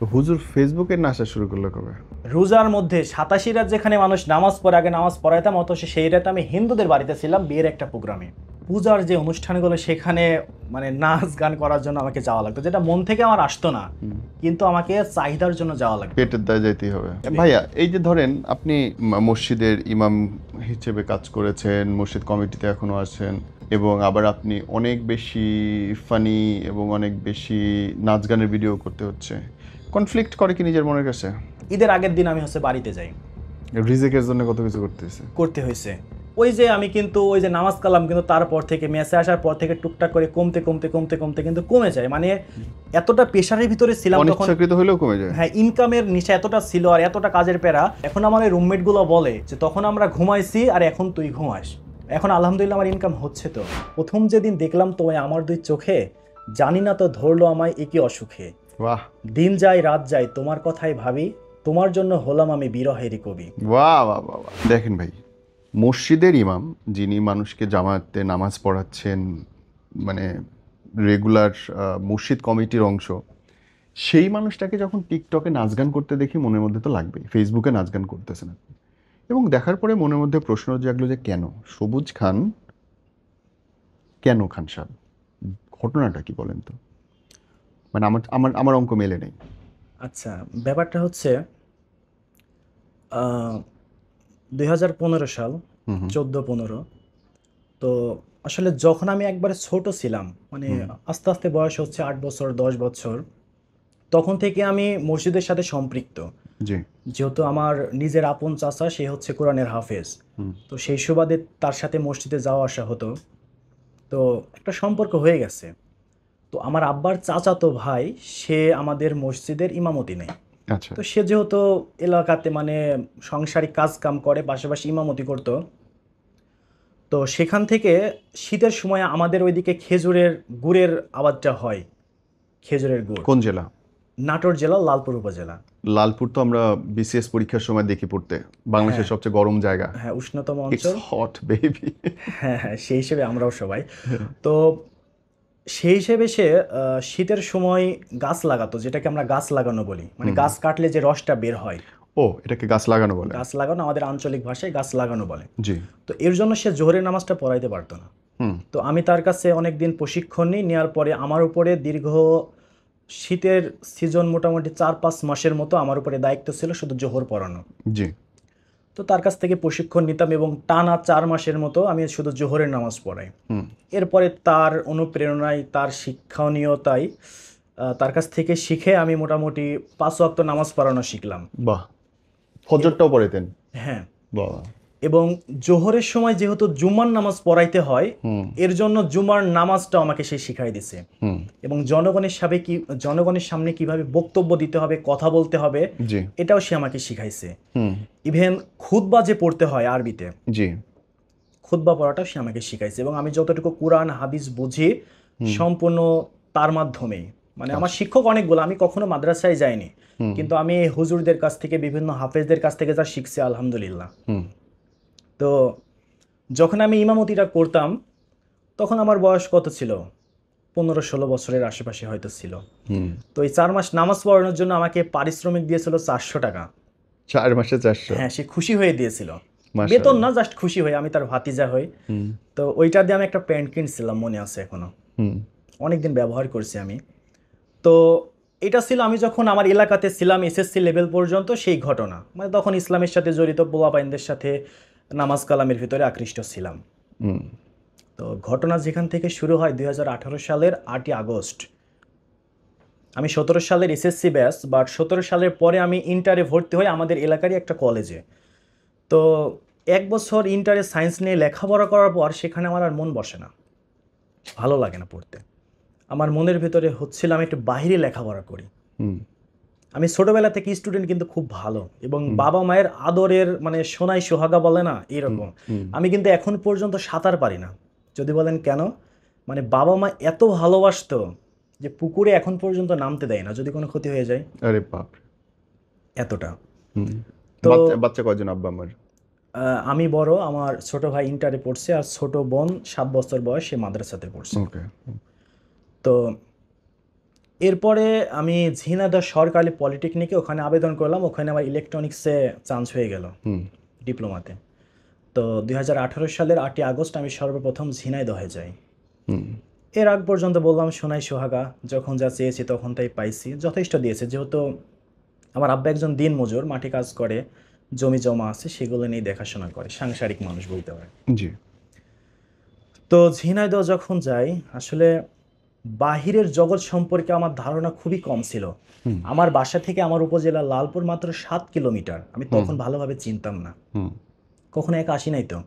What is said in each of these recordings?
তো হুজুর ফেসবুকে না আসা শুরু করলো কবে? রোজার মধ্যে ৮৭ রাত যেখানে মানুষ নামাজ পড়ে, আগে নামাজ পড়াইতাম, অথচ সেই রাতে আমি হিন্দুদের বাড়িতে ছিলাম বিয়ের একটা প্রোগ্রামে। পূজার যে অনুষ্ঠানগুলো সেখানে মানে নাচ গান করার জন্য আমাকে যাওয়া লাগতো, যেটা মন থেকে আমার আসতো না, কিন্তু আমাকে চাহিদার জন্য যাওয়া লাগতো। পেটের দায় যাইতেই হবে। ভাইয়া, এই যে ধরেন আপনি মসজিদের ইমাম হিসেবে কাজ করেছেন, মসজিদ কমিটিতে এখনো আছেন, এবং আবার আপনি অনেক বেশি ফানি এবং অনেক বেশি নাচ গানের ভিডিও করতে হচ্ছে, কনফ্লিক্ট করে কি নিজের মনের কাছে? ঈদের আগের দিন আমি বাড়িতে যাই, রিজেকের জন্য কত কিছু করতে হয়েছে। ওই যে আমি কিন্তু ওই যে নামাজ কালাম, কিন্তু তারপর থেকে মেসে আসার পর থেকে টুকটাক করে কমতে কমতে কমতে কমতে কিন্তু কমে যায়। মানে এতটা প্রেশারের ভিতরে ছিলাম তখন, অনিচ্ছাকৃত হলেও কমে যায়। হ্যাঁ, ইনকামের নিশা এতটা ছিল আর এতটা কাজের পেরা। এখন আমার এই রুমমেট গুলো বলে যে তখন আমরা ঘুমাইছি আর এখন তুই ঘুমাস। এখন আলহামদুলিল্লাহ আমার ইনকাম হচ্ছে। তো প্রথম যেদিন দেখলাম তোমায় আমার দুই চোখে, জানি না তো ধরলো আমায় একই অসুখে। বাহ দিন যায় রাত যায় তোমার কথাই ভাবি, তোমার জন্য হলাম আমি বিরহেরই কবি। বাহ বাহ বাহ বাহ। দেখেন ভাই, মসজিদের ইমাম যিনি মানুষকে জামাতে নামাজ পড়াচ্ছেন, মানে রেগুলার মসজিদ কমিটির অংশ, সেই মানুষটাকে যখন টিকটকে নাচ গান করতে দেখি মনের মধ্যে তো লাগবেই, ফেসবুকে নাচ গান করতেছেন আপনি, এবং দেখার পরে মনের মধ্যে প্রশ্ন জাগলো যে কেন সবুজ খান, কেন খান সাহেব, ঘটনাটা কি বলেন তো? মানে আমার আমার আমার অঙ্ক মেলে নেই। আচ্ছা, ব্যাপারটা হচ্ছে 2015 সাল, হুম হুম 14-15। তো আসলে যখন আমি একবারে ছোট ছিলাম, মানে আস্তে আস্তে বয়স হচ্ছে 8 বছর 10 বছর, তখন থেকে আমি মসজিদের সাথে সম্পৃক্ত। জি যেহেতু আমার নিজের আপন চাচা, সে হচ্ছে কোরআনের হাফেজ, হুম তো সেই সুবাদে তার সাথে মসজিদে যাওয়া আসা হতো। তো একটা সম্পর্ক হয়ে গেছে। তো আমার আব্বার চাচাতো ভাই, সে আমাদের মসজিদের ইমামতি নেয়। আচ্ছা তো সে যেহেতু এলাকাতে মানে সাংসারিক কাজ কাম করে, পাশাপাশি ইমামতি করতো। তো সেখান থেকে শীতের সময় আমাদের ওইদিকে খেজুরের গুড়ের আবাদটা হয়, খেজুরের গুড়। কোন জেলা? নাটোর জেলা, লালপুর উপজেলা। লালপুর তো আমরা বিসিএস পরীক্ষার সময় দেখি পড়তে, বাংলাদেশের হ্যাঁ, সবচেয়ে গরম জায়গা। হ্যাঁ, উষ্ণতম ইটস অঞ্চল। Hot baby. হ্যাঁ, হ্যাঁ, সেই হিসেবে আমরাও সবাই। তো সেই হিসেবে সে শীতের সময় গাছ লাগাতো, যেটাকে আমরা গাছ লাগানো বলি, মানে গাছ কাটলে যে রসটা বের হয়। ও, এটাকে গাছ লাগানো বলে? গাছ লাগানো আমাদের আঞ্চলিক ভাষায় গাছ লাগানো বলে। জি। তো এর জন্য সে জোহরের নামাজটা পড়াইতে পারতো না। হুম তো আমি তার কাছে অনেক দিন প্রশিক্ষণ নিই, নেওয়ার পরে আমার উপরে দীর্ঘ শীতের সিজন মোটামুটি 4-5 মাসের মতো আমার উপরে দায়িত্ব ছিল শুধু জোহর পড়ানো। জি তো তার কাছ থেকে প্রশিক্ষণ নিতাম এবং টানা 4 মাসের মতো আমি শুধু জোহরের নামাজ পড়াই। হুম এরপরে তার অনুপ্রেরণায়, তার শিক্ষণীয়তায়, তার কাছ থেকে শিখে আমি মোটামুটি 5 ওয়াক্ত নামাজ পড়ানো শিখলাম। বাহ, ফজরটাও পড়াইতেন? হ্যাঁ, বাহ। এবং জোহরের সময় যেহেতু জুমার নামাজ পড়াইতে হয়, হুম এর জন্য জুমার নামাজটা আমাকে সে শিখাই দিছে। হুম এবং জনগণের সামনে কিভাবে বক্তব্য দিতে হবে, কথা বলতে হবে, জি এটাও সে আমাকে শিখাইছে। হুম ইভেন খুতবা যে পড়তে হয় আরবিতে, জি খুতবা পড়াটাও সে আমাকে শিখাইছে। এবং আমি যতটুকু কোরআন হাদিস বুঝি সম্পূর্ণ তার মাধ্যমেই। মানে আমার শিক্ষক অনেকগুলো, আমি কখনো মাদ্রাসায় যাইনি, কিন্তু আমি এই হুজুরদের কাছ থেকে, বিভিন্ন হাফেজদের কাছ থেকে যা শিখছি আলহামদুলিল্লাহ। হুম তো যখন আমি ইমামতিটা করতাম, তখন আমার বয়স কত ছিল, 15-16 বছরের আশেপাশে হয়তো ছিল। হুম তো এই 4 মাস নামাজ পড়ানোর জন্য আমাকে পারিশ্রমিক দিয়েছিল 400 টাকা। 4 মাসে 400? হ্যাঁ, সে খুশি হয়ে দিয়েছিল। বেতন মাশাআল্লাহ। না, জাস্ট খুশি হয়ে, আমি তার ভাতিজা হই। হুম তো ওইটা দিয়ে আমি একটা প্যান্ট কিনছিলাম, মনে আছে এখনো, হুম অনেকদিন ব্যবহার করছি আমি। তো এটা ছিল আমি যখন আমার এলাকাতে ছিলাম এসএসসি লেভেল পর্যন্ত, সেই ঘটনা। মানে তখন ইসলামের সাথে জড়িত, পোলাপাইনদের সাথে নামাজ কালামের ভিতরে আকৃষ্ট ছিলাম। হুম তো ঘটনা যেখান থেকে শুরু হয় 2018 সালের 8ই আগস্ট। আমি 17 সালের এসএসসি ব্যাচ, বাট 17 সালের পরে আমি ইন্টারে ভর্তি হই আমাদের এলাকারই একটা কলেজে। তো 1 বছর ইন্টারে সায়েন্স নিয়ে লেখাপড়া করার পর সেখানে আমার আর মন বসে না, ভালো লাগে না পড়তে। আমার মনের ভিতরে হচ্ছিল আমি একটু বাইরে লেখাপড়া করি। হুম আমি ছোটবেলা থেকে স্টুডেন্ট কিন্তু খুব ভালো, এবং বাবা মায়ের আদরের মানে সোনাই সোহাগা বলে না এরকম। হুম আমি কিন্তু এখন পর্যন্ত সাঁতার পারি না। যদি বলেন কেন, মানে বাবা মা এত ভালোবাসতো যে পুকুরে এখন পর্যন্ত নামতে দেয় না যদি কোনো ক্ষতি হয়ে যায়, আরে বাপ রে। এতটা। হুম তো বাচ্চা বাচ্চা কয়জন আব্বা আমার? আমি বড়, আমার ছোট ভাই ইন্টারে পড়ছে, আর ছোট বোন 7 বছর বয়স, সে মাদ্রাসাতে পড়ছে। ওকে। তো এরপরে আমি ঝিনাইদহ সরকারি পলিটেকনিকে ওখানে আবেদন করলাম, ওখানে আমার ইলেকট্রনিক্সে চান্স হয়ে গেল হুম ডিপ্লোমাতে। তো 2018 সালের 8ই আগস্ট আমি সর্বপ্রথম ঝিনাইদহে যাই। হুম এর আগ পর্যন্ত বললাম সোনাই সোহাগা, যখন যা চেয়েছি তখন তাই পাইছি, যথেষ্ট দিয়েছে। যেহেতু আমার আব্বা একজন দিনমজুর, মাটি কাজ করে, জমি জমা আছে, সেগুলো নিয়ে দেখাশোনা করে, সাংসারিক মানুষ বলতে পারে। জি তো ঝিনাইদহ যখন যাই, আসলে বাহিরের জগৎ সম্পর্কে আমার ধারণা খুবই কম ছিল। হুম আমার বাসা থেকে আমার উপজেলা লালপুর মাত্র 7 কিলোমিটার। আমি হুম তখন ভালোভাবে চিনতাম না, হুম কখনো একা আসি নাই, তো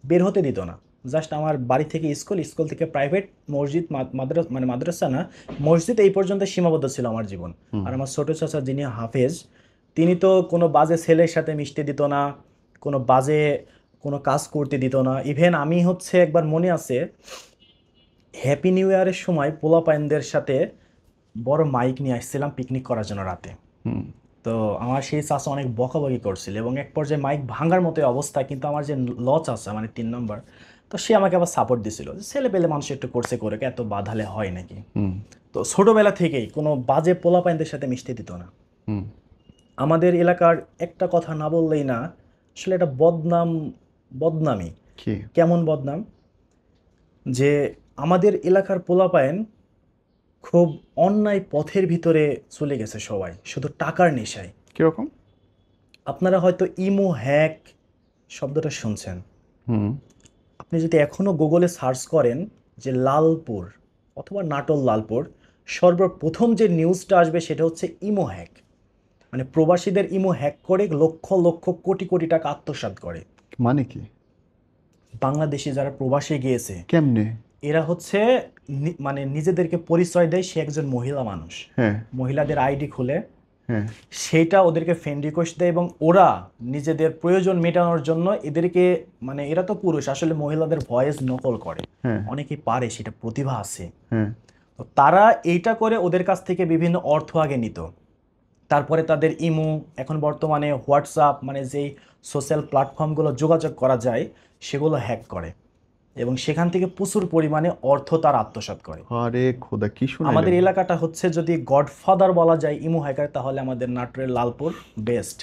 বের হতে দিত না। জাস্ট আমার বাড়ি থেকে স্কুল, স্কুল থেকে প্রাইভেট, মসজিদ, মাদ্রাসা, মানে মাদ্রাসা না, মসজিদ, এই পর্যন্ত সীমাবদ্ধ ছিল আমার জীবন। হুম আর আমার ছোট চাচা যিনি হাফেজ, তিনি তো কোনো বাজে ছেলের সাথে মিশতে দিত না, কোনো বাজে কোনো কাজ করতে দিত না। ইভেন আমি হচ্ছে একবার মনে আছে, হ্যাপি নিউ ইয়ারের সময় পোলাপাইনদের সাথে বড় মাইক নিয়ে আসছিলাম পিকনিক করার জন্য রাতে। হুম তো আমার সেই চাচা অনেক বকাবকি করছিল এবং এক পর্যায়ে মাইক ভাঙার মতো অবস্থা, কিন্তু আমার যে চাচা মানে 3 নম্বর, তো সে আমাকে আবার সাপোর্ট দিছিল, ছেলে পেলে মানুষ একটু করছে করে, এত বাধালে হয় নাকি। হুম তো ছোটবেলা থেকেই কোনো বাজে পোলাপাইনদের সাথে মিশতে দিত না। হুম আমাদের এলাকার একটা কথা না বললেই না, আসলে এটা বদনামি। কি কেমন বদনাম? যে আমাদের এলাকার পোলাপাইন খুব অন্যায় পথের ভিতরে চলে গেছে সবাই, শুধু টাকার নেশায়। কিরকম আপনারা হয়তো ইমো হ্যাক শব্দটা শুনছেন। হুম আপনি যদি এখনও গুগলে সার্চ করেন যে লালপুর অথবা নাটোর লালপুর, সর্বপ্রথম যে নিউজটা আসবে সেটা হচ্ছে ইমো হ্যাক। মানে প্রবাসীদের ইমো হ্যাক করে লক্ষ লক্ষ কোটি কোটি টাকা আত্মসাৎ করে। মানে কি বাংলাদেশি যারা প্রবাসে গিয়েছে, কেমনে এরা হচ্ছে মানে নিজেদেরকে পরিচয় দেয় সে একজন মহিলা মানুষ, হ্যাঁ মহিলাদের আইডি খুলে হ্যাঁ সেটা ওদেরকে ফ্রেন্ড রিকোয়েস্ট দেয় এবং ওরা নিজেদের প্রয়োজন মেটানোর জন্য এদেরকে, মানে এরা তো পুরুষ, আসলে মহিলাদের ভয়েস নকল করে। হ্যাঁ অনেকেই পারে, সেটা প্রতিভা আছে। হ্যাঁ তো তারা এইটা করে ওদের কাছ থেকে বিভিন্ন অর্থ আগে নিত, তারপরে তাদের ইমো, এখন বর্তমানে হোয়াটসঅ্যাপ, মানে যেই সোশ্যাল প্ল্যাটফর্মগুলো যোগাযোগ করা যায় সেগুলো হ্যাক করে এবং সেখান থেকে প্রচুর পরিমাণে অর্থ তার আত্মসাৎ করে। আরে খোদা কি আমাদের শুনাইলেন এলাকাটা হচ্ছে যদি গডফাদার বলা যায় ইমো হ্যাকার, তাহলে আমাদের নাটোরের লালপুর বেস্ট।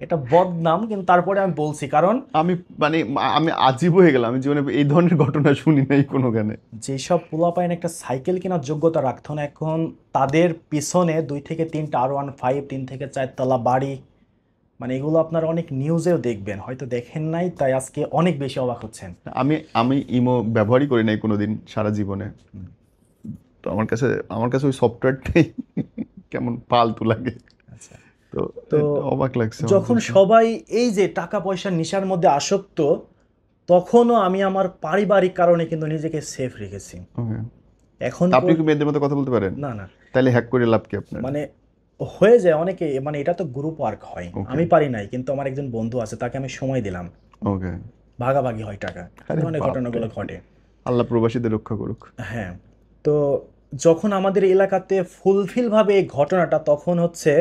এটা বদনাম, কিন্তু তারপরে আমি বলছি কারণ আমি মানে আমি আজীব হয়ে গেলাম, আমি জীবনে এই ধরনের ঘটনা শুনি নাই কোনো গানে যেসব পোলাপাইন একটা সাইকেল কেনার যোগ্যতা রাখতো না, এখন তাদের পিছনে 2 থেকে 3টা R15, 3 থেকে 4 তলা বাড়ি, মানে এগুলো আপনারা অনেক নিউজেও দেখবেন, হয়তো দেখেন নাই, তাই আজকে অনেক বেশি অবাক হচ্ছেন। আমি আমি ইমো ব্যবহারই করি নাই কোনোদিন সারা জীবনে, তো আমার কাছে ওই সফটওয়্যারটাই কেমন ফালতু লাগে। আচ্ছা, তো তো এটা অবাক লাগছে আমার যখন দেখে। সবাই এই যে টাকা পয়সার নেশার মধ্যে আসক্ত, তখনও আমি আমার পারিবারিক কারণে কিন্তু নিজেকে সেফ রেখেছি। Okay. এখন আপনি কি মেয়েদের মতো কথা বলতে পারেন? না না, তাহলে হ্যাক করে লাভ কি আপনার? মানে হয়ে যায় অনেকে, মানে এটা তো গ্রুপ ওয়ার্ক হয়, ওকে আমি পারি নাই, কিন্তু আমার একজন বন্ধু আছে, তাকে আমি সময় দিলাম, ওকে ভাগাভাগি হয় টাকা, এই আরে ধরনের বাপরে, ঘটনাগুলো ঘটে। আল্লাহ প্রবাসীদের রক্ষা করুক। হ্যাঁ, তো যখন আমাদের এলাকাতে ফুলফিলভাবে এই ঘটনাটা, তখন হচ্ছে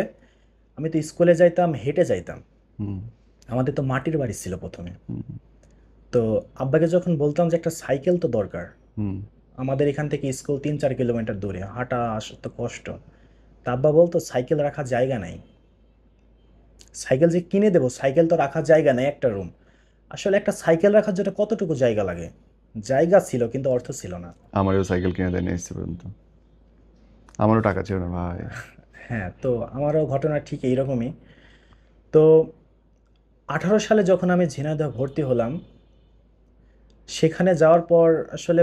আমি তো স্কুলে যাইতাম, হেঁটে যাইতাম। হুম আমাদের তো মাটির বাড়ি ছিল প্রথমে। হুম তো আব্বাকে যখন বলতাম যে একটা সাইকেল তো দরকার, হুম আমাদের এখান থেকে স্কুল 3-4 কিলোমিটার দূরে, হাঁটা আসা তো কষ্ট, তা আব্বা বলতো সাইকেল রাখার জায়গা নাই, সাইকেল যে কিনে দেবো, সাইকেল তো রাখার জায়গা নেই, একটা রুম। আসলে একটা সাইকেল রাখার জন্য কতটুকু জায়গা লাগে? জায়গা ছিল কিন্তু অর্থ ছিল না। আমারও সাইকেল কিনে দেয়নি এসছে পর্যন্ত, আমারও টাকা ছিল না ভাই। হ্যাঁ, তো আমারও ঘটনা ঠিক এইরকমই। তো 18 সালে যখন আমি ঝিনাইদহ ভর্তি হলাম, সেখানে যাওয়ার পর আসলে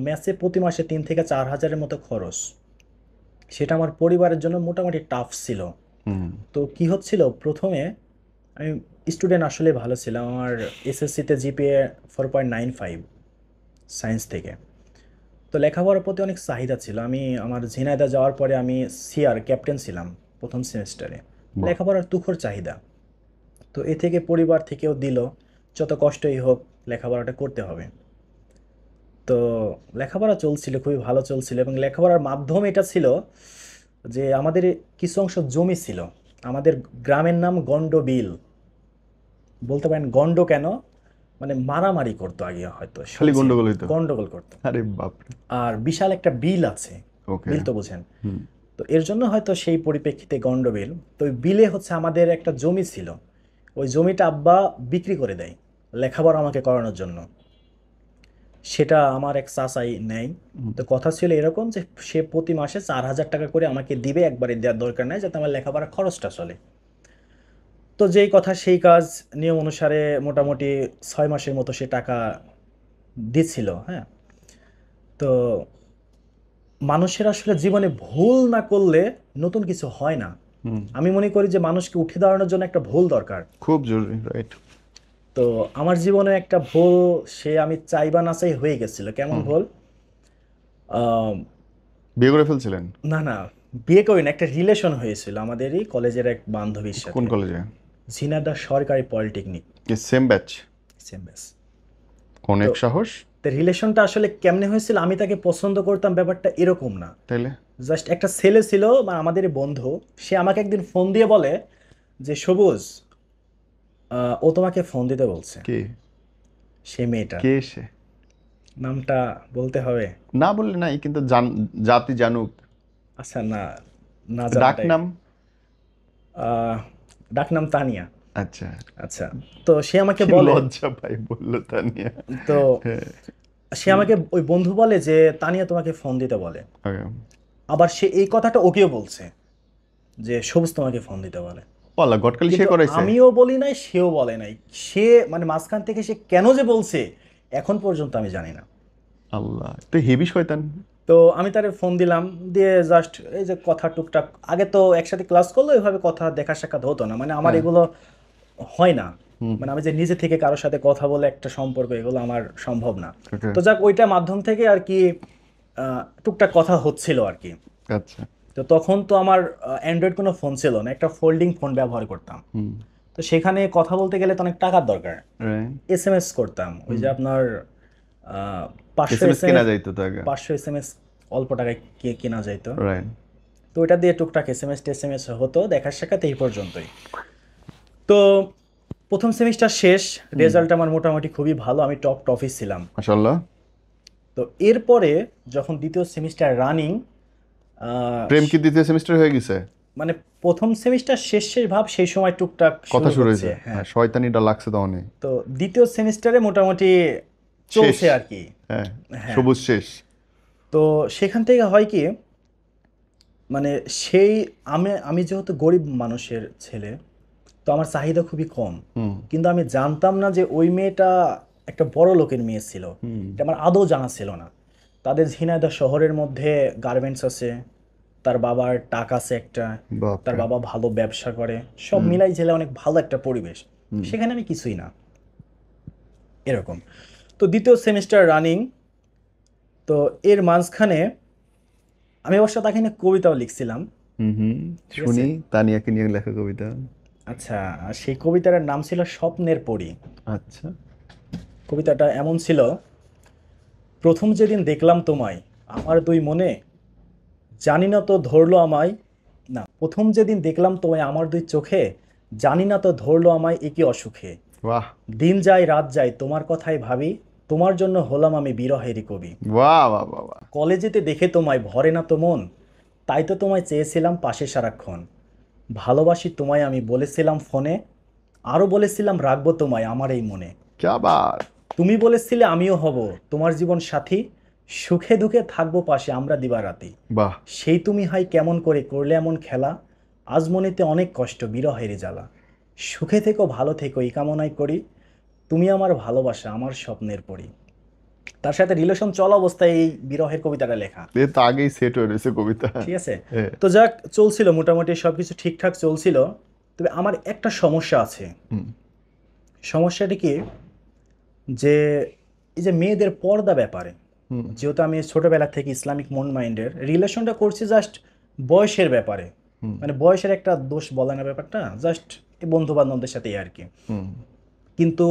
ম্যাচে প্রতি মাসে 3 থেকে 4 হাজারের মতো খরচ, সেটা আমার পরিবারের জন্য মোটামুটি টাফ ছিল। হুম তো কি হচ্ছিল, প্রথমে আমি স্টুডেন্ট আসলে ভালো ছিলাম, আমার এসএসসিতে জিপিএ 4.95 সায়েন্স থেকে। তো লেখাপড়ার প্রতি অনেক চাহিদা ছিল। আমি আমার ঝিনাইদহ যাওয়ার পরে আমি সিআর ক্যাপ্টেন ছিলাম প্রথম সেমিস্টারে, বাহ লেখাপড়ার তুখর চাহিদা। তো এ থেকে পরিবার থেকেও দিল, যত কষ্টই হোক লেখাপড়াটা করতে হবে। তো লেখাপড়া চলছিল, খুবই ভালো চলছিল, এবং লেখাপড়ার মাধ্যম এটা ছিল যে আমাদের কিছু অংশ জমি ছিল। আমাদের গ্রামের নাম গন্ডবিল, বলতে পারেন গন্ড কেন, মানে মারামারি করতো আগে, হয়তো খালি শুনছেন, গন্ডগোল হইতো? গন্ডগোল করতো। আরে বাপরে। আর বিশাল একটা বিল আছে, ওকে। বিল তো বুঝেন। হুম। তো এর জন্য হয়তো সেই পরিপ্রেক্ষিতে গন্ডগোল। তো ওই বিলে হচ্ছে আমাদের একটা জমি ছিল, ওই জমিটা আব্বা বিক্রি করে দেয় লেখাপড়া আমাকে করানোর জন্য। সেটা আমার এক চাচাই নেয়। হুম। তো কথা ছিল এরকম যে সে প্রতি মাসে 4,000 টাকা করে আমাকে দিবে, একবারে দেওয়ার দরকার নাই, যাতে আমার লেখাপড়ার খরচটা চলে। তো যেই কথা সেই কাজ, নিয়ম অনুসারে মোটামুটি 6 মাসের মতো সে টাকা দিচ্ছিল। হ্যাঁ, তো মানুষের আসলে জীবনে ভুল না করলে নতুন কিছু হয় না। হুম। আমি মনে করি যে মানুষকে উঠে দাঁড়ানোর জন্য একটা ভুল দরকার। খুব জরুরি, রাইট। তো আমার জীবনে একটা ভুল, সে আমি চাই বা না চাই হয়ে গেছিল। কেমন হুম। ভুল? আম, বিয়ে করে ফেলছিলেন? না না, বিয়ে করি না, একটা রিলেশন হয়েছিল আমাদেরই কলেজের এক বান্ধবীর কোন সাথে। কলেজে? ঝিনাইদহ সরকারি polytechnic. Same batch? Same batch. তো অনেক সাহস। রিলেশনটা আসলে কেমনে হয়েছিল, আমি তাকে পছন্দ করতাম ব্যাপারটা এরকম না। তাইলে? জাস্ট একটা ছেলে ছিল বা আমাদের বন্ধু, সে আমাকে একদিন ফোন দিয়ে বলে যে সবুজ, ও তোমাকে ফোন দিতে বলছে। কে? সে মেয়েটা, কে সে? নামটা বলতে হবে? না বললে নাই, কিন্তু জাতি জানুক। আচ্ছা, না, না ডাক জানাটাই। নাম? আহ, ডাকনাম তানিয়া। আচ্ছা। আচ্ছা, তো সে আমাকে কি বলে, লজ্জা ভাই বললো তানিয়া। তো হ্যাঁ। সে আমাকে ওই বন্ধু বলে যে তানিয়া তোমাকে ফোন দিতে বলে। Okay. আবার সে এই কথাটা ওকেও বলছে যে সবুজ তোমাকে ফোন দিতে বলে। পাল্লা গটকালি সে কিন্তু করাইছে? আমিও বলি নাই, সেও বলে নাই। সে মানে মাঝখান থেকে সে কেন যে বলছে এখন পর্যন্ত আমি জানি না। আল্লাহ, তো হেভি শয়তান। তো আমি তারে ফোন দিলাম, দিয়ে জাস্ট এই যে কথা টুকটাক, আগে তো একসাথে ক্লাস করলো, এভাবে কথা দেখা সাক্ষাৎ হতো না, মানে আমার হ্যাঁ। এগুলো হয় না। হুম। মানে আমি যে নিজে থেকে কারোর সাথে কথা বলে একটা সম্পর্ক, এগুলো আমার সম্ভব না। ওকে। তো যাক, ওইটা মাধ্যম থেকে আর কি টুকটাক কথা হচ্ছিল আর কি। আচ্ছা। তো তখন তো আমার অ্যান্ড্রয়েড কোনো ফোন ছিল না, একটা ফোল্ডিং ফোন ব্যবহার করতাম। হুম। তো সেখানে কথা বলতে গেলে তো অনেক টাকার দরকার। রাইট। এসএমএস করতাম, ওই যে আপনার 500 এসএমএস কেনা এসএমএস, যাইতো তো আগে। 500 এসএমএস অল্প টাকায় কেনা যাইতো। রাইট। তো ওইটা দিয়ে টুকটাক এসএমএস টেসএমএস হতো, দেখা সাক্ষাৎ এই পর্যন্তই। তো প্রথম সেমিস্টার শেষ, রেজাল্ট আমার মোটামুটি খুবই ভালো, আমি টপ টফিস ছিলাম। মাশাআল্লাহ। তো এরপরে যখন দ্বিতীয় সেমিস্টার রানিং, প্রেম কি দ্বিতীয় সেমিস্টার হয়ে গেছে? মানে প্রথম সেমিস্টার শেষ শেষ ভাব, সেই সময় টুকটাক কথা শুরু হচ্ছে। হয়েছে, হ্যাঁ, হ্যাঁ, শয়তানিটা লাগছে তখনই। তো দ্বিতীয় সেমিস্টারে মোটামুটি শেষ। চলছে আর কি। হ্যাঁ। হ্যাঁ, সবুজ শেষ। তো সেখান থেকে হয় কি, মানে সেই আমি আমি যেহেতু গরিব মানুষের ছেলে, তো আমার চাহিদা খুবই কম। হুম। কিন্তু আমি জানতাম না যে ওই মেয়েটা একটা বড় লোকের মেয়ে ছিল। হুম। এটা আমার আদৌ জানা ছিল না। তাদের ঝিনাইদহ শহরের মধ্যে গার্মেন্টস আছে, তার বাবার টাকা আছে একটা, তার বাপরে। বাবা ভালো ব্যবসা করে, সব মিলাই জেলে অনেক ভালো একটা পরিবেশ। সেখানে আমি কিছুই না, এরকম। তো দ্বিতীয় সেমিস্টার রানিং, তো এর মাঝখানে আমি অবশ্য তাকে নিয়ে কবিতাও লিখছিলাম। হুম হুম। ঠিক আছে। শুনি তানিয়াকে নিয়ে লেখা কবিতা। আচ্ছা, সেই কবিতার নাম ছিল স্বপ্নের পরী। আচ্ছা। কবিতাটা এমন ছিল: প্রথম যেদিন দেখলাম তোমায় আমার দুই মনে, জানি না তো ধরলো আমায়, না, প্রথম যেদিন দেখলাম তোমায় আমার দুই চোখে, জানি না তো ধরলো আমায় একই অসুখে। বাহ। দিন যায় রাত যায় তোমার কথাই ভাবি, তোমার জন্য হলাম আমি বিরহেরই কবি। বাহ বাহ বাহ বাহ। কলেজেতে দেখে তোমায় ভরে না তো মন, তাই তো তোমায় চেয়েছিলাম পাশে সারাক্ষণ। ভালোবাসি তোমায় আমি বলেছিলাম ফোনে, আরও বলেছিলাম রাখবো তোমায় আমার এই মনে। ক্যা বাত। তুমি বলেছিলে আমিও হব তোমার জীবন সাথী, সুখে দুঃখে থাকবো পাশে আমরা দিবারাতি। বাহ। সেই তুমি হাই কেমন করে করলে এমন খেলা, আজ মনেতে অনেক কষ্ট বিরহের জ্বালা। সুখে থেকো ভালো থেকো এই কামনাই করি, তুমি আমার ভালোবাসা আমার স্বপ্নের পরি। তার সাথে রিলেশন চলা অবস্থায় এই বিরহের কবিতাটা লেখা। এ তো আগেই সেট হয়ে রয়েছে কবিতা। ঠিক আছে। হ্যাঁ। তো যাক, চলছিল মোটামুটি সবকিছু ঠিকঠাক চলছিল। তবে আমার একটা সমস্যা আছে। হুম। সমস্যাটা কি, যে এই যে মেয়েদের পর্দা ব্যাপারে, হুম। যেহেতু আমি ছোটবেলা থেকে ইসলামিক মন মাইন্ডের, রিলেশনটা করছি জাস্ট বয়সের ব্যাপারে। হুম। মানে বয়সের একটা দোষ বলে না ব্যাপারটা, জাস্ট বন্ধু বান্ধবদের সাথে আর কি। হুম। কিন্তু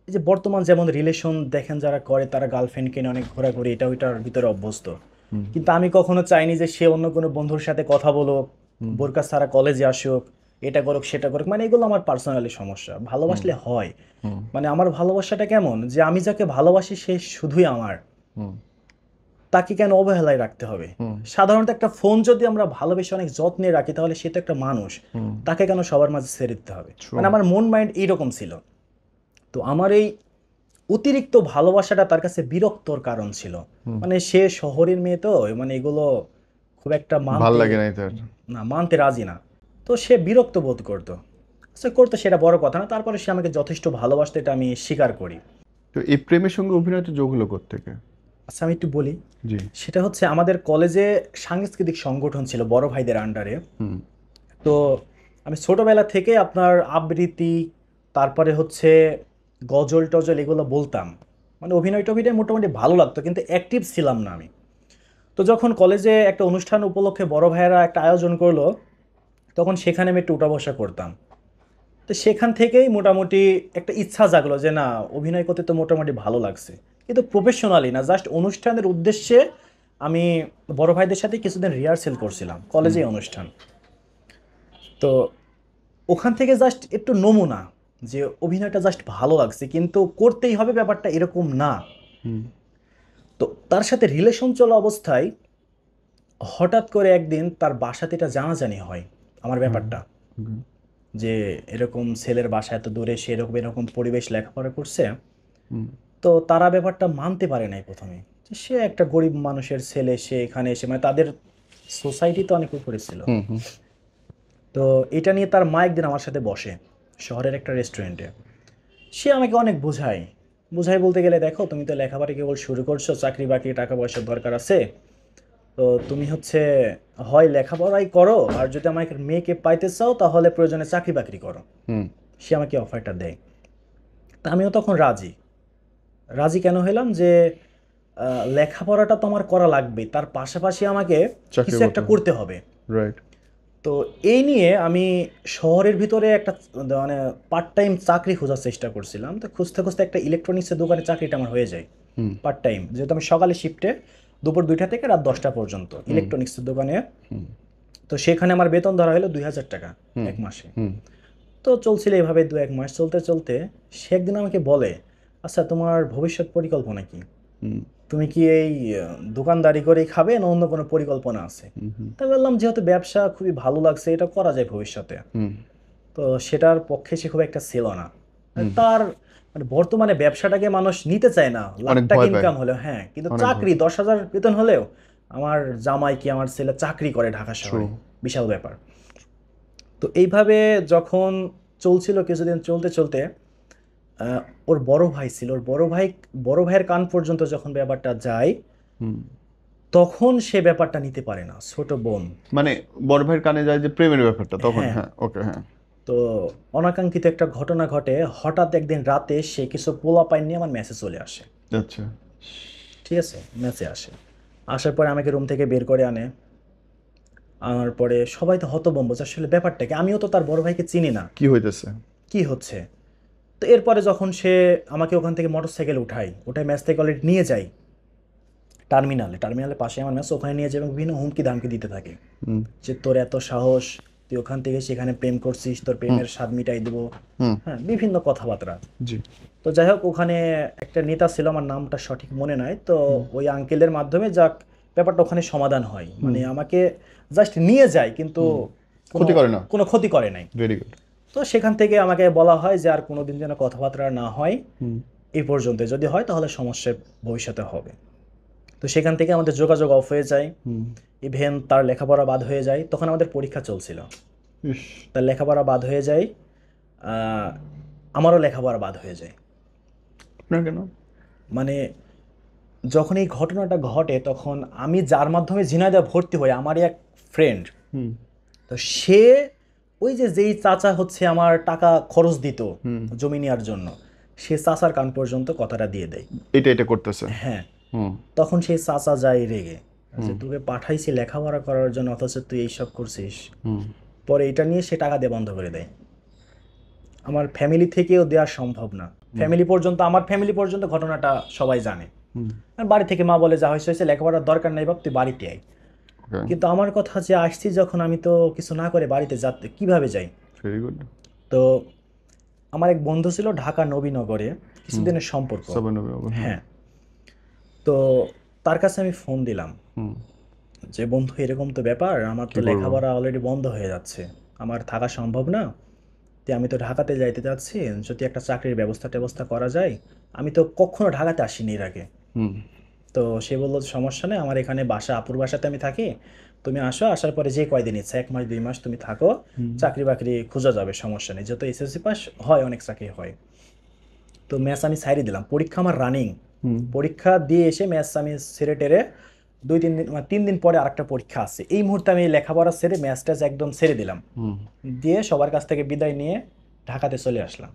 এই যে বর্তমান যেমন রিলেশন দেখেন যারা করে, তারা গার্লফ্রেন্ডকে নিয়ে অনেক ঘোরাঘুরি, এটা ওইটার ভিতরে অভ্যস্ত। কিন্তু আমি কখনো চাইনি যে সে অন্য কোনো বন্ধুর সাথে কথা বলুক, বোরকা ছাড়া কলেজে আসুক, এটা করুক সেটা করুক, মানে এগুলো আমার পার্সোনালি সমস্যা। ভালোবাসলে হয়, মানে আমার ভালোবাসাটা কেমন, যে আমি যাকে ভালোবাসি সে শুধুই আমার, হুম। তাকে কেন অবহেলায় রাখতে হবে? সাধারণত একটা ফোন যদি আমরা ভালোবেসে অনেক যত্নে রাখি তাহলে সে তো একটা মানুষ, তাকে কেন সবার মাঝে ছেড়ে দিতে হবে? মানে আমার মন মাইন্ড এইরকম ছিল। তো আমার এই অতিরিক্ত ভালোবাসাটা তার কাছে বিরক্তর কারণ ছিল। মানে সে শহরের মেয়ে তো, মানে এগুলো খুব একটা ভাল মানতে লাগে নাই তার। না, মানতে রাজি না। তো সে বিরক্ত বোধ করতো। আচ্ছা, করতো সেটা বড় কথা না, তারপরে সে আমাকে যথেষ্ট ভালোবাসতো, এটা আমি স্বীকার করি। তো এই প্রেমের সঙ্গে অভিনয়টা যোগ হলো কোত্থেকে? আচ্ছা, আমি একটু বলি। জি। সেটা হচ্ছে আমাদের কলেজে সাংস্কৃতিক সংগঠন ছিল বড় ভাইদের আন্ডারে। হুম তো আমি ছোটবেলা থেকে আপনার আবৃত্তি, তারপরে হচ্ছে গজল টজল এগুলো বলতাম। মানে অভিনয় টভিনয় মোটামুটি ভালো লাগতো, কিন্তু অ্যাক্টিভ ছিলাম না আমি। তো যখন কলেজে একটা অনুষ্ঠান উপলক্ষে বড় ভাইয়েরা একটা আয়োজন করলো, তখন সেখানে আমি একটু উঠা বসা করতাম। তো সেখান থেকেই মোটামুটি একটা ইচ্ছা জাগলো যে না, অভিনয় করতে তো মোটামুটি ভালো লাগছে, কিন্তু প্রফেশনালি না, জাস্ট অনুষ্ঠানের উদ্দেশ্যে। আমি বড় ভাইদের সাথে কিছুদিন রিহার্সেল করছিলাম, কলেজে অনুষ্ঠান। তো ওখান থেকে জাস্ট একটু নমুনা, যে অভিনয়টা জাস্ট ভালো লাগছে, কিন্তু করতেই হবে ব্যাপারটা এরকম না। হুম তো তার সাথে রিলেশন চলা অবস্থায় হঠাৎ করে একদিন তার বাসাতে এটা জানাজানি হয় আমার ব্যাপারটা, হুম যে এরকম ছেলের বাসা এত দূরে, সে এরকম এরকম পরিবেশ লেখাপড়া করছে। হুম তো তারা ব্যাপারটা মানতে পারে নাই প্রথমে, যে সে একটা গরিব মানুষের ছেলে, সে এখানে এসে, মানে তাদের সোসাইটি তো অনেক উপরে ছিল। হুম হুম তো এটা নিয়ে তার মা একদিন আমার সাথে বসে শহরের একটা রেস্টুরেন্টে। সে আমাকে অনেক বোঝায়। বোঝায় বলতে গেলে, দেখো তুমি তো লেখাপড়া কেবল শুরু করছো, চাকরি বাকরি টাকা পয়সার দরকার আছে। তো তুমি হচ্ছে হয় লেখাপড়াই করো, আর যদি আমাকে মেয়েকে পাইতে চাও তাহলে প্রয়োজনে চাকরি বাকরি করো। হুম সে আমাকে অফারটা দেয়। তা আমিও তখন রাজি। রাজি কেন হইলাম, যে লেখাপড়াটা তো আমার করা লাগবে, তার পাশাপাশি আমাকে চাকরি কিছু একটা করতে হবে। করতে হবে। রাইট। তো এই নিয়ে আমি শহরের ভিতরে একটা মানে পার্ট টাইম চাকরি খোঁজার চেষ্টা করছিলাম। তো খুঁজতে খুঁজতে একটা ইলেকট্রনিক্সের দোকানে চাকরিটা আমার হয়ে যায় হুম পার্ট টাইম, যেহেতু আমি সকালে শিফটে, দুপুর 2টা থেকে রাত 10টা পর্যন্ত ইলেকট্রনিক্সের দোকানে। হুম তো সেখানে আমার বেতন ধরা হলো 2,000 টাকা এক মাসে। হুম তো চলছিল এইভাবে 2-1 মাস চলতে চলতে সে একদিন আমাকে বলে, আচ্ছা তোমার ভবিষ্যৎ পরিকল্পনা কি? হুম তুমি কি এই দোকানদারি করেই খাবে, না অন্য কোনো পরিকল্পনা আছে? হুম তা বললাম, যেহেতু ব্যবসা খুবই ভালো লাগছে, এটা করা যায় ভবিষ্যতে। হুম তো সেটার পক্ষে সে খুব একটা ছিল না। তার মানে বর্তমানে ব্যবসাটাকে মানুষ নিতে চায় না, লাখ অনেক টাকা ভয় পায়। ইনকাম হলেও। হ্যাঁ, কিন্তু অনেক ভয়। চাকরি 10,000 বেতন হলেও, আমার জামাই কি আমার ছেলে চাকরি করে ঢাকা ট্রু। শহরে, বিশাল ব্যাপার। তো এইভাবে যখন চলছিল কিছুদিন, চলতে চলতে ওর বড় ভাই ছিল, ওর বড় ভাইয়ের কান পর্যন্ত যখন ব্যাপারটা যায়, হুম তখন সে ব্যাপারটা নিতে পারে না, ছোট বোন। মানে বড় ভাইয়ের কানে যায় যে প্রেমের ব্যাপারটা তখন, হ্যাঁ। হ্যাঁ ওকে হ্যাঁ। তো অনাকাঙ্ক্ষিত একটা ঘটনা ঘটে, হঠাৎ একদিন রাতে সে কিছু পোলাপাইন নিয়ে আমার মেসে চলে আসে। আচ্ছা। ঠিক আছে, মেসে আসে। আসার পরে আমাকে রুম থেকে বের করে আনে। আনার পরে সবাই তো হতভম্ব, যে আসলে ব্যাপারটা কি। আমিও তো তার বড় ভাইকে চিনি না, কি হইতেছে? কি হচ্ছে। তো এরপরে যখন সে আমাকে ওখান থেকে মোটরসাইকেল উঠাই ম্যাচ থেকে অলরেডি নিয়ে যাই টার্মিনালের পাশে আমার ম্যাচ, ওখানে নিয়ে যাই এবং বিভিন্ন হুমকি ধামকি দিতে থাকে, হুম যে তোর এত সাহস, তুই ওখান থেকে সেখানে প্রেম করছিস, তোর প্রেমের স্বাদ মিটাই দেবো। হুম হ্যাঁ, বিভিন্ন কথাবার্তা। জি। তো যাই হোক, ওখানে একটা নেতা ছিল, আমার নামটা সঠিক মনে নাই। তো ওই আঙ্কেলের মাধ্যমে যাক ব্যাপারটা ওখানে সমাধান হয়, মানে আমাকে জাস্ট নিয়ে যায়, কিন্তু ক্ষতি করে না। কোনো ক্ষতি করে নাই। Very good. তো সেখান থেকে আমাকে বলা হয় যে আর কোনোদিন যেন কথাবার্তা না হয়, হুম এই পর্যন্ত, যদি হয় তাহলে সমস্যা ভবিষ্যতে হবে। তো সেখান থেকে আমাদের যোগাযোগ অফ হয়ে যায়। হুম ইভেন তার লেখাপড়া বাদ হয়ে যায়, তখন আমাদের পরীক্ষা চলছিল। ইস। তার লেখাপড়া বাদ হয়ে যায়, আহ, আমারও লেখাপড়া বাদ হয়ে যায়। আপনার কেন? মানে যখন এই ঘটনাটা ঘটে, তখন আমি যার মাধ্যমে ঝিনাইদহ ভর্তি হই, আমারই এক ফ্রেন্ড। হুম তো সে ওই যে যেই চাচা হচ্ছে আমার টাকা খরচ দিত হুম জমি নেওয়ার জন্য, সে চাচার কান পর্যন্ত কথাটা দিয়ে দেয়। এটা করতেছে। হ্যাঁ। হুম তখন সেই চাচা যায় রেগে, যে তোকে পাঠাইছি লেখাপড়া করার জন্য, অথচ তুই এইসব করছিস। হুম পরে এটা নিয়ে সে টাকা দিয়ে বন্ধ করে দেয়। আমার ফ্যামিলি থেকেও দেওয়া সম্ভব না, আমার ফ্যামিলি পর্যন্ত ঘটনাটা সবাই জানে। হুম আর বাড়ি থেকে মা বলে, যা হয়েছে হয়েছে, লেখাপড়ার দরকার নেই বাপ, তুই বাড়িতে আয়। ওকে। কিন্তু আমার কথা, যে আসছি যখন, আমি তো কিছু না করে বাড়িতে যাতে কিভাবে যাই। Very good. তো আমার এক বন্ধু ছিল ঢাকা নবীনগরে, কিছুদিনের সম্পর্ক। সাবানবী বাবু, হ্যাঁ। হ্যাঁ। তো তার কাছে আমি ফোন দিলাম হুম যে বন্ধু এরকম তো ব্যাপার, আমার তো কি করবো? লেখাপড়া অলরেডি বন্ধ হয়ে যাচ্ছে, আমার থাকা সম্ভব না, তো আমি তো ঢাকাতে যাইতে যাচ্ছি, যদি একটা চাকরির ব্যবস্থা করা যায়, আমি তো কখনো ঢাকাতে আসিনি এর আগে। হুম তো সে বললো যে, সমস্যা নেই, আমার এখানে বাসা, আপুর বাসাতে আমি থাকি, তুমি আসো, আসার পরে যে কয়দিন ইচ্ছা 1 মাস 2 মাস তুমি থাকো, হুম চাকরি বাকরি খোঁজা যাবে, সমস্যা নেই, যেহেতু এসএসসি পাস হয়, অনেক চাকরি হয়। তো ম্যাথস আমি সাইডে দিলাম, পরীক্ষা আমার রানিং, হুম পরীক্ষা দিয়ে এসে ম্যাথস আমি ছেড়ে টেরে 2-3 দিন, মানে 3 দিন পরে আরেকটা পরীক্ষা আছে, এই মুহূর্তে আমি লেখাপড়া ছেড়ে ম্যাথসটা একদম ছেড়ে দিলাম, হুম দিয়ে সবার কাছ থেকে বিদায় নিয়ে ঢাকাতে চলে আসলাম,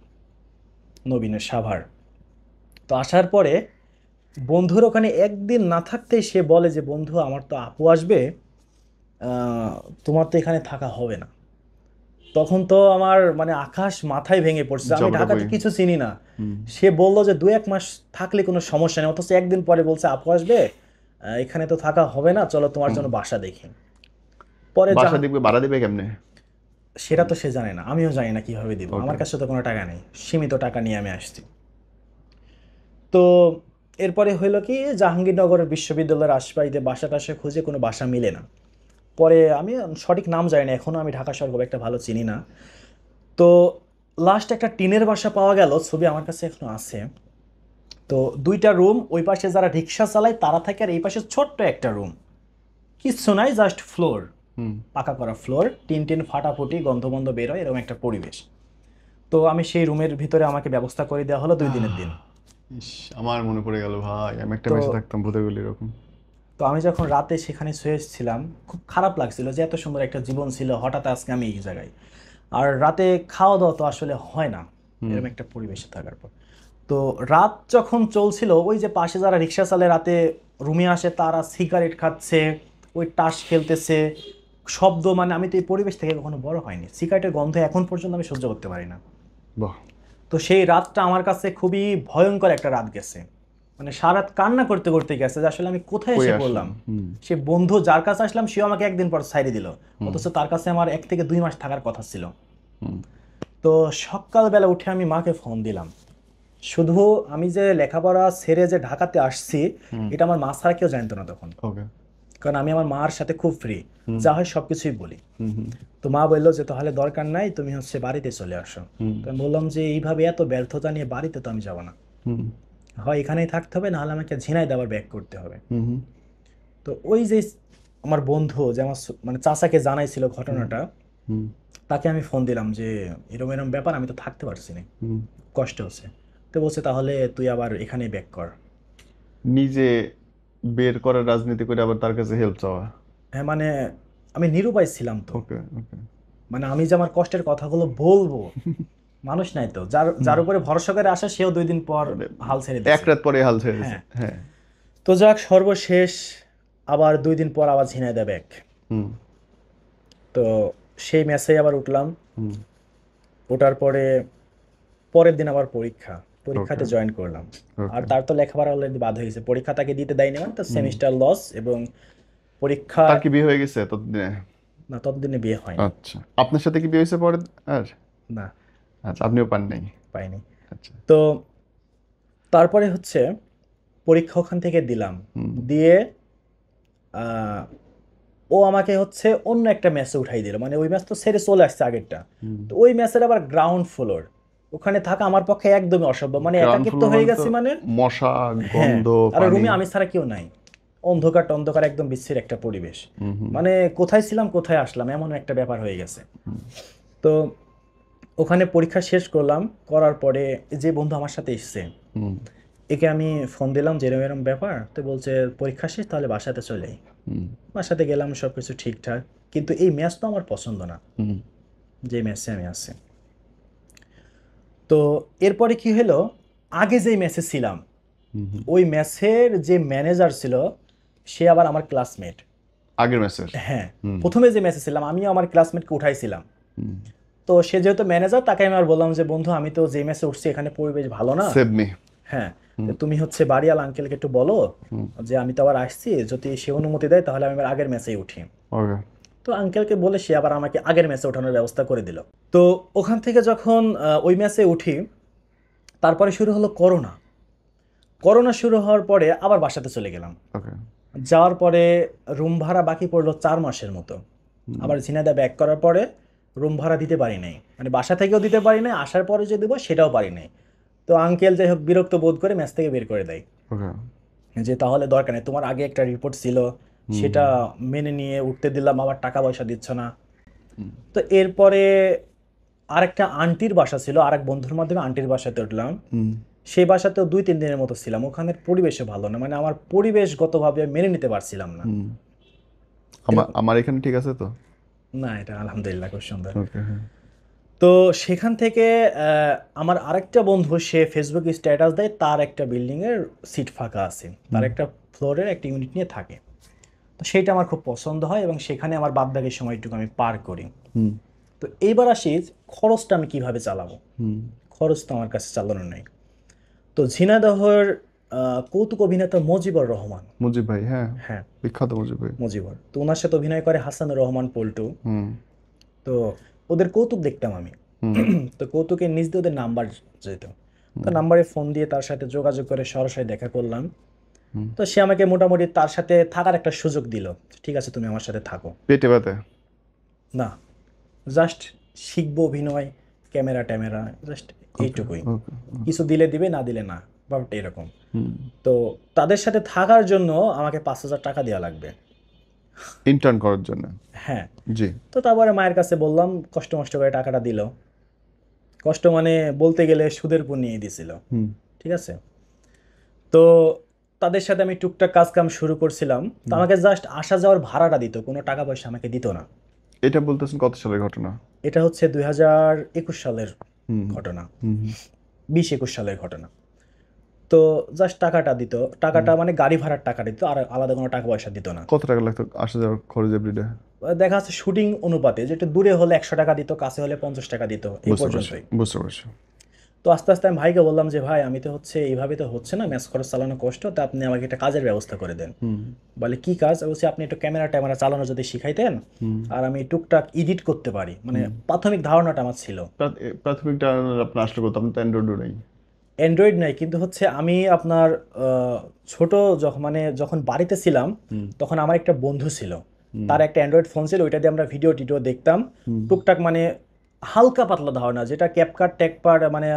নবীনের সাভার। তো আসার পরে বন্ধুর ওখানে একদিন না থাকতেই সে বলে যে, বন্ধু আমার তো আপু আসবে, আহ, তোমার তো এখানে থাকা হবে না। তখন তো আমার মানে আকাশ মাথায় ভেঙে পড়ছে, আমি জবরদস্ত ঢাকাতে কই? কিছু চিনি না। হুম সে বলল যে 2-1 মাস থাকলে কোনো সমস্যা নেই, অথচ একদিন পরে বলছে আপু আসবে, এখানে তো থাকা হবে না, চলো তোমার হুম জন্য বাসা দেখি। পরে বাসা যাহা, দিবে, ভাড়া দিবে কেমনে? সেটা তো সে জানে না, আমিও জানি না কিভাবে দিব, ওকে। আমার কাছে তো কোনো টাকা নেই, সীমিত টাকা নিয়ে আমি আসছি। তো এরপরে হইলো কি, জাহাঙ্গীরনগর বিশ্ববিদ্যালয়ের আশপাশে বাসা টাসা খুঁজে কোনো বাসা মিলে না। পরে আমি সঠিক নাম জানি না, এখনও আমি ঢাকা শহর খুব একটা ভালো চিনি না। তো লাস্ট একটা টিনের বাসা পাওয়া গেল, ছবি আমার কাছে এখনো আছে। তো 2টা রুম, ওই পাশে যারা রিক্সা চালায় তারা থাকে, আর এই পাশে ছোট্ট একটা রুম, কিচ্ছু নাই, জাস্ট ফ্লোর, হুম পাকা করা ফ্লোর, টিন টিন ফাটাফুটি, গন্ধ বের হয়, এরকম একটা পরিবেশ। তো আমি সেই রুমের ভিতরে, আমাকে ব্যবস্থা করে দেওয়া হলো 2 দিনের দিন। ইস, আমার মনে পড়ে গেল ভাই, আমি একটা তো মেসে থাকতাম ভূতের গলি এরকম। তো আমি যখন রাতে সেখানে শুয়েছিলাম, খুব খারাপ লাগছিল যে এত সুন্দর একটা জীবন ছিল, হঠাৎ আজকে আমি এই জায়গায়। আর রাতে খাওয়া দাওয়া তো আসলে হয় না হুম এরকম একটা পরিবেশে থাকার পর। তো রাত যখন চলছিল, ওই যে পাশে যারা রিক্সা চালায় রাতে রুমে আসে, তারা সিগারেট খাচ্ছে, ওই তাস খেলতেছে, শব্দ, মানে আমি তো এই পরিবেশ থেকে কখনো বড় হয়নি, সিগারেটের গন্ধ এখন পর্যন্ত আমি সহ্য করতে পারি না। বাহ। তো সেই রাতটা আমার কাছে খুবই ভয়ঙ্কর একটা রাত গেছে, মানে সারা রাত কান্না করতে করতে গেছে যে আসলে আমি কোথায় কই এসে আসলাম? পড়লাম। হুম সে বন্ধু যার কাছে আসলাম, সেও আমাকে একদিন পর ছাইড়ে দিল, হুম অথচ তার কাছে আমার 1 থেকে 2 মাস থাকার কথা ছিল। হুম তো সকালবেলা উঠে আমি মাকে ফোন দিলাম, শুধু আমি যে লেখাপড়া ছেড়ে যে ঢাকাতে আসছি, হুম এটা আমার মা ছাড়া কেউ জানতো না তখন, ওকে। কারণ আমি আমার মার সাথে খুব ফ্রি, হুম যা হয় সব কিছুই বলি। হুম হুম তো মা বললো যে তাহলে দরকার নাই, তুমি হচ্ছে বাড়িতে চলে আসো। হুম তো আমি বললাম যে এইভাবে এত ব্যর্থতা নিয়ে বাড়িতে তো আমি যাবো না, হুম হয় এখানেই থাকতে হবে, নাহলে আমাকে ঝিনাইদহ আবার ব্যাক করতে হবে। হুম হুম তো ওই যে আমার বন্ধু যে আমার মানে চাচাকে জানাইছিল হুম ঘটনাটা, হুম তাকে আমি ফোন দিলাম যে এরম এরম ব্যাপার, আমি তো থাকতে পারছি না, হুম। কষ্ট হচ্ছে। তো বলছে তাহলে তুই আবার এখানেই ব্যাক কর। নিজে বের করার রাজনীতি করে আবার তার কাছে হেল্প চাওয়া। হ্যাঁ, মানে আমি নিরুপায় ছিলাম তো, ওকে ওকে। মানে আমি যে আমার কষ্টের কথাগুলো বলবো, মানুষ নাই তো, যার হুম যার উপরে ভরসা করে আসা, সেও 2 দিন পর মানে হাল ছেড়ে এক দিছে। রাত পরে হাল ছেড়ে দিছে, হ্যাঁ। হ্যাঁ। তো যাক, সর্বশেষ আবার 2 দিন পর আবার ঝিনাইদহ ব্যাক। হুম তো সেই ম্যাচেই আবার উঠলাম, হুম ওঠার পরে পরের দিন আবার ওকে পরীক্ষাতে জয়েন করলাম। আর ওকে। তার তো লেখাপড়া অলরেডি বাদ হয়ে গেছে, পরীক্ষা তাকে দিতে দেয়নি, মানে তো হুম। সেমিস্টার লস, এবং পরীক্ষা, তার কি বিয়ে হয়ে গেছে ততদিনে? না ততদিনে বিয়ে হয়নি। আচ্ছা, আপনার সাথে কি বিয়ে হয়েছে পরে? আর না, আচ্ছা, আপনিও পান নাই? পাইনি। আচ্ছা। তো তারপরে হচ্ছে পরীক্ষা ওখান থেকে দিলাম, হুম দিয়ে আহ, ও আমাকে হচ্ছে অন্য একটা ম্যাচে উঠাই দিল, মানে ওই ম্যাচ তো ছেড়ে চলে আসছে আগেরটা। হুম। তো ওই ম্যাচের আবার গ্রাউন্ড ফ্লোর, ওখানে থাকা আমার পক্ষে একদমই অসম্ভব, মানে গ্রাউন্ড একাকিত্ব ফ্লোর হয়ে মানে তো গেছি মানে। মশা, হ্যাঁ, গন্ধ, আর পানি। রুমে আমি ছাড়া কেউ নাই, অন্ধকার টন্ধকার, একদম বিচ্ছির একটা পরিবেশ, হুম হুম মানে কোথায় ছিলাম কোথায় আসলাম এমন একটা ব্যাপার হয়ে গেছে। হুম তো ওখানে পরীক্ষা শেষ করলাম, করার পরে যে বন্ধু আমার সাথে এসছে, হুম একে আমি ফোন দিলাম যে এরম এরম ব্যাপার, তো বলছে পরীক্ষা শেষ, তাহলে বাসাতে চলে আই। হুম বাসাতে গেলাম, সব কিছু ঠিকঠাক, কিন্তু এই ম্যাচ তো আমার পছন্দ না, হুম যে ম্যাচে আমি আছি। তো এরপরে কি হলো, আগে যেই ম্যাচে ছিলাম, হুম হুম। ওই ম্যাচের যে ম্যানেজার ছিল, সে আবার আমার ক্লাসমেট। আগের ম্যাচের? হ্যাঁ, হুম প্রথমে যে ম্যাচে ছিলাম আমিও আমার ক্লাসমেটকে উঠাইছিলাম। হুম। তো সে যেহেতু ম্যানেজার, তাকে আমি আর বললাম যে বন্ধু আমি তো যে ম্যাচে উঠছি এখানে পরিবেশ ভালো না, সেভ মি। হ্যাঁ, হুম তো তুমি হচ্ছে বাড়িয়াল আঙ্কেলকে একটু বলো হুম যে আমি তো আবার আসছি, যদি সে অনুমতি দেয় তাহলে আমি আবার আগের ম্যাচেই উঠি। ওকে। তো আঙ্কেলকে বলে সে আবার আমাকে আগের ম্যাচে ওঠানোর ব্যবস্থা করে দিল। তো ওখান থেকে যখন ওই ম্যাচে উঠি, তারপরে শুরু হলো করোনা। করোনা শুরু হওয়ার পরে আবার বাসাতে চলে গেলাম। ওকে। যাওয়ার পরে রুম ভাড়া বাকি পড়লো 4 মাসের মতো। আবার ঝিনাইদহ ব্যাক করার পরে রুম ভাড়া দিতে পারি নাই, মানে বাসা থেকেও দিতে পারি নাই, আসার পরে যে দেবো সেটাও পারি নাই। তো আঙ্কেল যাই হোক বিরক্ত বোধ করে ম্যাচ থেকে বের করে দেয়, ওকে। যে তাহলে দরকার নেই, তোমার আগে একটা রিপোর্ট ছিল সেটা মেনে নিয়ে উঠতে দিলাম, আবার টাকা পয়সা দিচ্ছ না। তো এরপরে আরেকটা আন্টির বাসা ছিল, আরেক বন্ধুর মাধ্যমে আন্টির বাসাতে উঠলাম। সেই বাসাতেও 2-3 দিনের মতো ছিলাম। ওখানের পরিবেশও ভালো না, মানে আমার পরিবেশগতভাবে মেনে নিতে পারছিলাম না। আমার এখানে ঠিক আছে তো? না, এটা আলহামদুলিল্লাহ খুব সুন্দর। ওকে। হ্যাঁ। তো সেখান থেকে আমার আরেকটা বন্ধু সে ফেসবুকে স্ট্যাটাস দেয় তার একটা বিল্ডিংয়ের সিট ফাঁকা আছে, তার একটা ফ্লোরের একটা ইউনিট নিয়ে থাকে। তো সেইটা আমার খুব পছন্দ হয় এবং সেখানে আমার বাদবাকি সময়টুকু আমি পার করি। তো এইবার আসি খরচটা আমি কিভাবে চালাবো। খরচ তো আমার কাছে চালানো নেই। তো ঝিনাইদহের কৌতুক অভিনেতা মুজিবুর রহমান, মুজিব ভাই, হ্যাঁ, হ্যাঁ বিখ্যাত মুজিব ভাই। মুজিবুর, তো ওনার সাথে অভিনয় করে হাসানুর রহমান পল্টু। হুম। তো ওদের কৌতুক দেখতাম আমি। তো কৌতুকের নিজ দিয়ে ওদের নাম্বার যেত, তো নাম্বারে ফোন দিয়ে তার সাথে যোগাযোগ করে সরাসরি দেখা করলাম। তো সে আমাকে মোটামুটি তার সাথে থাকার একটা সুযোগ দিল, ঠিক আছে তুমি আমার সাথে থাকো। পেটে ব্যথা? না, জাস্ট শিখবো অভিনয়, ক্যামেরা ট্যামেরা, জাস্ট এইটুকুই। ওকে। কিছু দিলে দিবে, না দিলে না, ব্যাপারটা এরকম। তো তাদের সাথে থাকার জন্য আমাকে 5,000 টাকা দেওয়া লাগবে ইন্টার্ন করার জন্য? হ্যাঁ। জি। তো তারপরে মায়ের কাছে বললাম, কষ্ট মষ্ট করে টাকাটা দিল। কষ্ট মানে বলতে গেলে সুদের উপর নিয়ে দিছিল, ঠিক আছে। তো তাদের সাথে আমি টুকটাক কাজ কাম শুরু করছিলাম। তো আমাকে জাস্ট আসা যাওয়ার ভাড়াটা দিত, কোনো টাকা পয়সা আমাকে দিত না। এটা বলতেছেন কত সালের ঘটনা? এটা হচ্ছে 2021 সালের ঘটনা, 20-21 সালের ঘটনা। তো জাস্ট টাকাটা দিত, টাকাটা মানে গাড়ি ভাড়ার টাকা দিত, আর আলাদা কোনো টাকা পয়সা দিত না। কত টাকা লাগতো আসা যাওয়ার খরচ এভরিডে? দেখা যাচ্ছে শুটিং অনুপাতে, যেটা দূরে হলে 100 টাকা দিত, কাছে হলে 50 টাকা দিত, এই পর্যন্তই। বুঝতে পারছি। তো আস্তে আস্তে আমি ভাইকে বললাম যে ভাই আমি তো হচ্ছে এইভাবে তো হচ্ছে না, ম্যাচ খরচ চালানো কষ্ট, তো আপনি আমাকে একটা কাজের ব্যবস্থা করে দেন। বলে কি কাজ? বলছি আপনি একটু ক্যামেরা ট্যামেরা চালানো যদি শিখাইতেন, আর আমি টুকটাক এডিট করতে পারি, মানে প্রাথমিক ধারণাটা আমার ছিল। প্রাথমিক আপনার আসলে করতে, আপনার তো অ্যান্ড্রয়েডও নেই। অ্যান্ড্রয়েড নাই, কিন্তু হচ্ছে আমি আপনার ছোট যখন বাড়িতে ছিলাম তখন আমার একটা বন্ধু ছিল, তার একটা অ্যান্ড্রয়েড ফোন ছিল, ওইটা দিয়ে আমরা ভিডিও টিডিও দেখতাম টুকটাক, মানে হালকা পাতলা ধারণা, যেটা ক্যাপকাট ট্যাকপাট মানে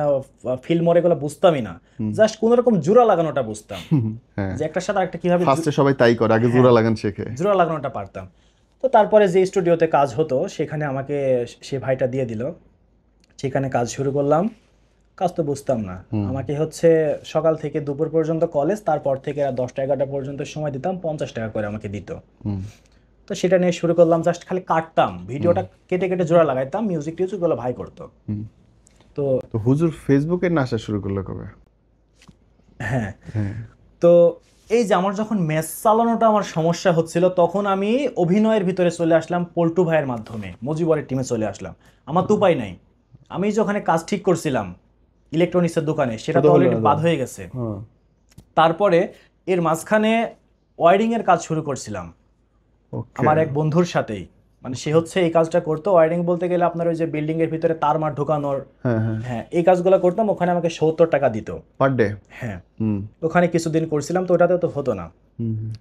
ফিল্মর এগুলো বুঝতামই না, জাস্ট কোনো রকম জোড়া লাগানোটা বুঝতাম, হ্যাঁ, যে একটার সাথে একটা কিভাবে ফার্স্টে সবাই তাই করে, আগে জোড়া লাগান শেখে। জোড়া লাগানোটা পারতাম। তো তারপরে যে স্টুডিওতে কাজ হতো সেখানে আমাকে সে ভাইটা দিয়ে দিল, সেখানে কাজ শুরু করলাম। কাজ তো বুঝতাম না, আমাকে হচ্ছে সকাল থেকে দুপুর পর্যন্ত কলেজ, তারপর থেকে 10টা-11টা পর্যন্ত সময় দিতাম, 50 টাকা করে আমাকে দিত। তো সেটা নিয়ে শুরু করলাম, জাস্ট খালি কাটতাম, ভিডিওটা কেটে কেটে জোড়া লাগাইতাম, মিউজিক টিউজিক গুলো ভাই করতো। তো তো হুজুর ফেসবুকে না আসা শুরু করলো কবে? হ্যাঁ, তো এই যে আমার যখন ম্যাচ চালানোটা আমার সমস্যা হচ্ছিল, তখন আমি অভিনয়ের ভিতরে চলে আসলাম পল্টু ভাইয়ের মাধ্যমে, মুজিবরের টিমে চলে আসলাম। আমার তো উপায় নাই, আমি যখন কাজ ঠিক করছিলাম ইলেকট্রনিক্সের দোকানে, সেটা তো অলরেডি বাদ হয়ে গেছে। তারপরে এর মাঝখানে ওয়ারিং এর কাজ শুরু করছিলাম আমার এক বন্ধুর সাথেই, মানে সে হচ্ছে এই কাজটা করতো। ওয়ারিং বলতে গেলে আপনার ওই যে বিল্ডিং এর ভিতরে তার মার ঢোকানোর, হ্যাঁ এই কাজগুলো করতাম। ওখানে আমাকে 70 টাকা দিত পার ডে। হ্যাঁ, ওখানে কিছুদিন করছিলাম, তো ওটাতে তো হতো না।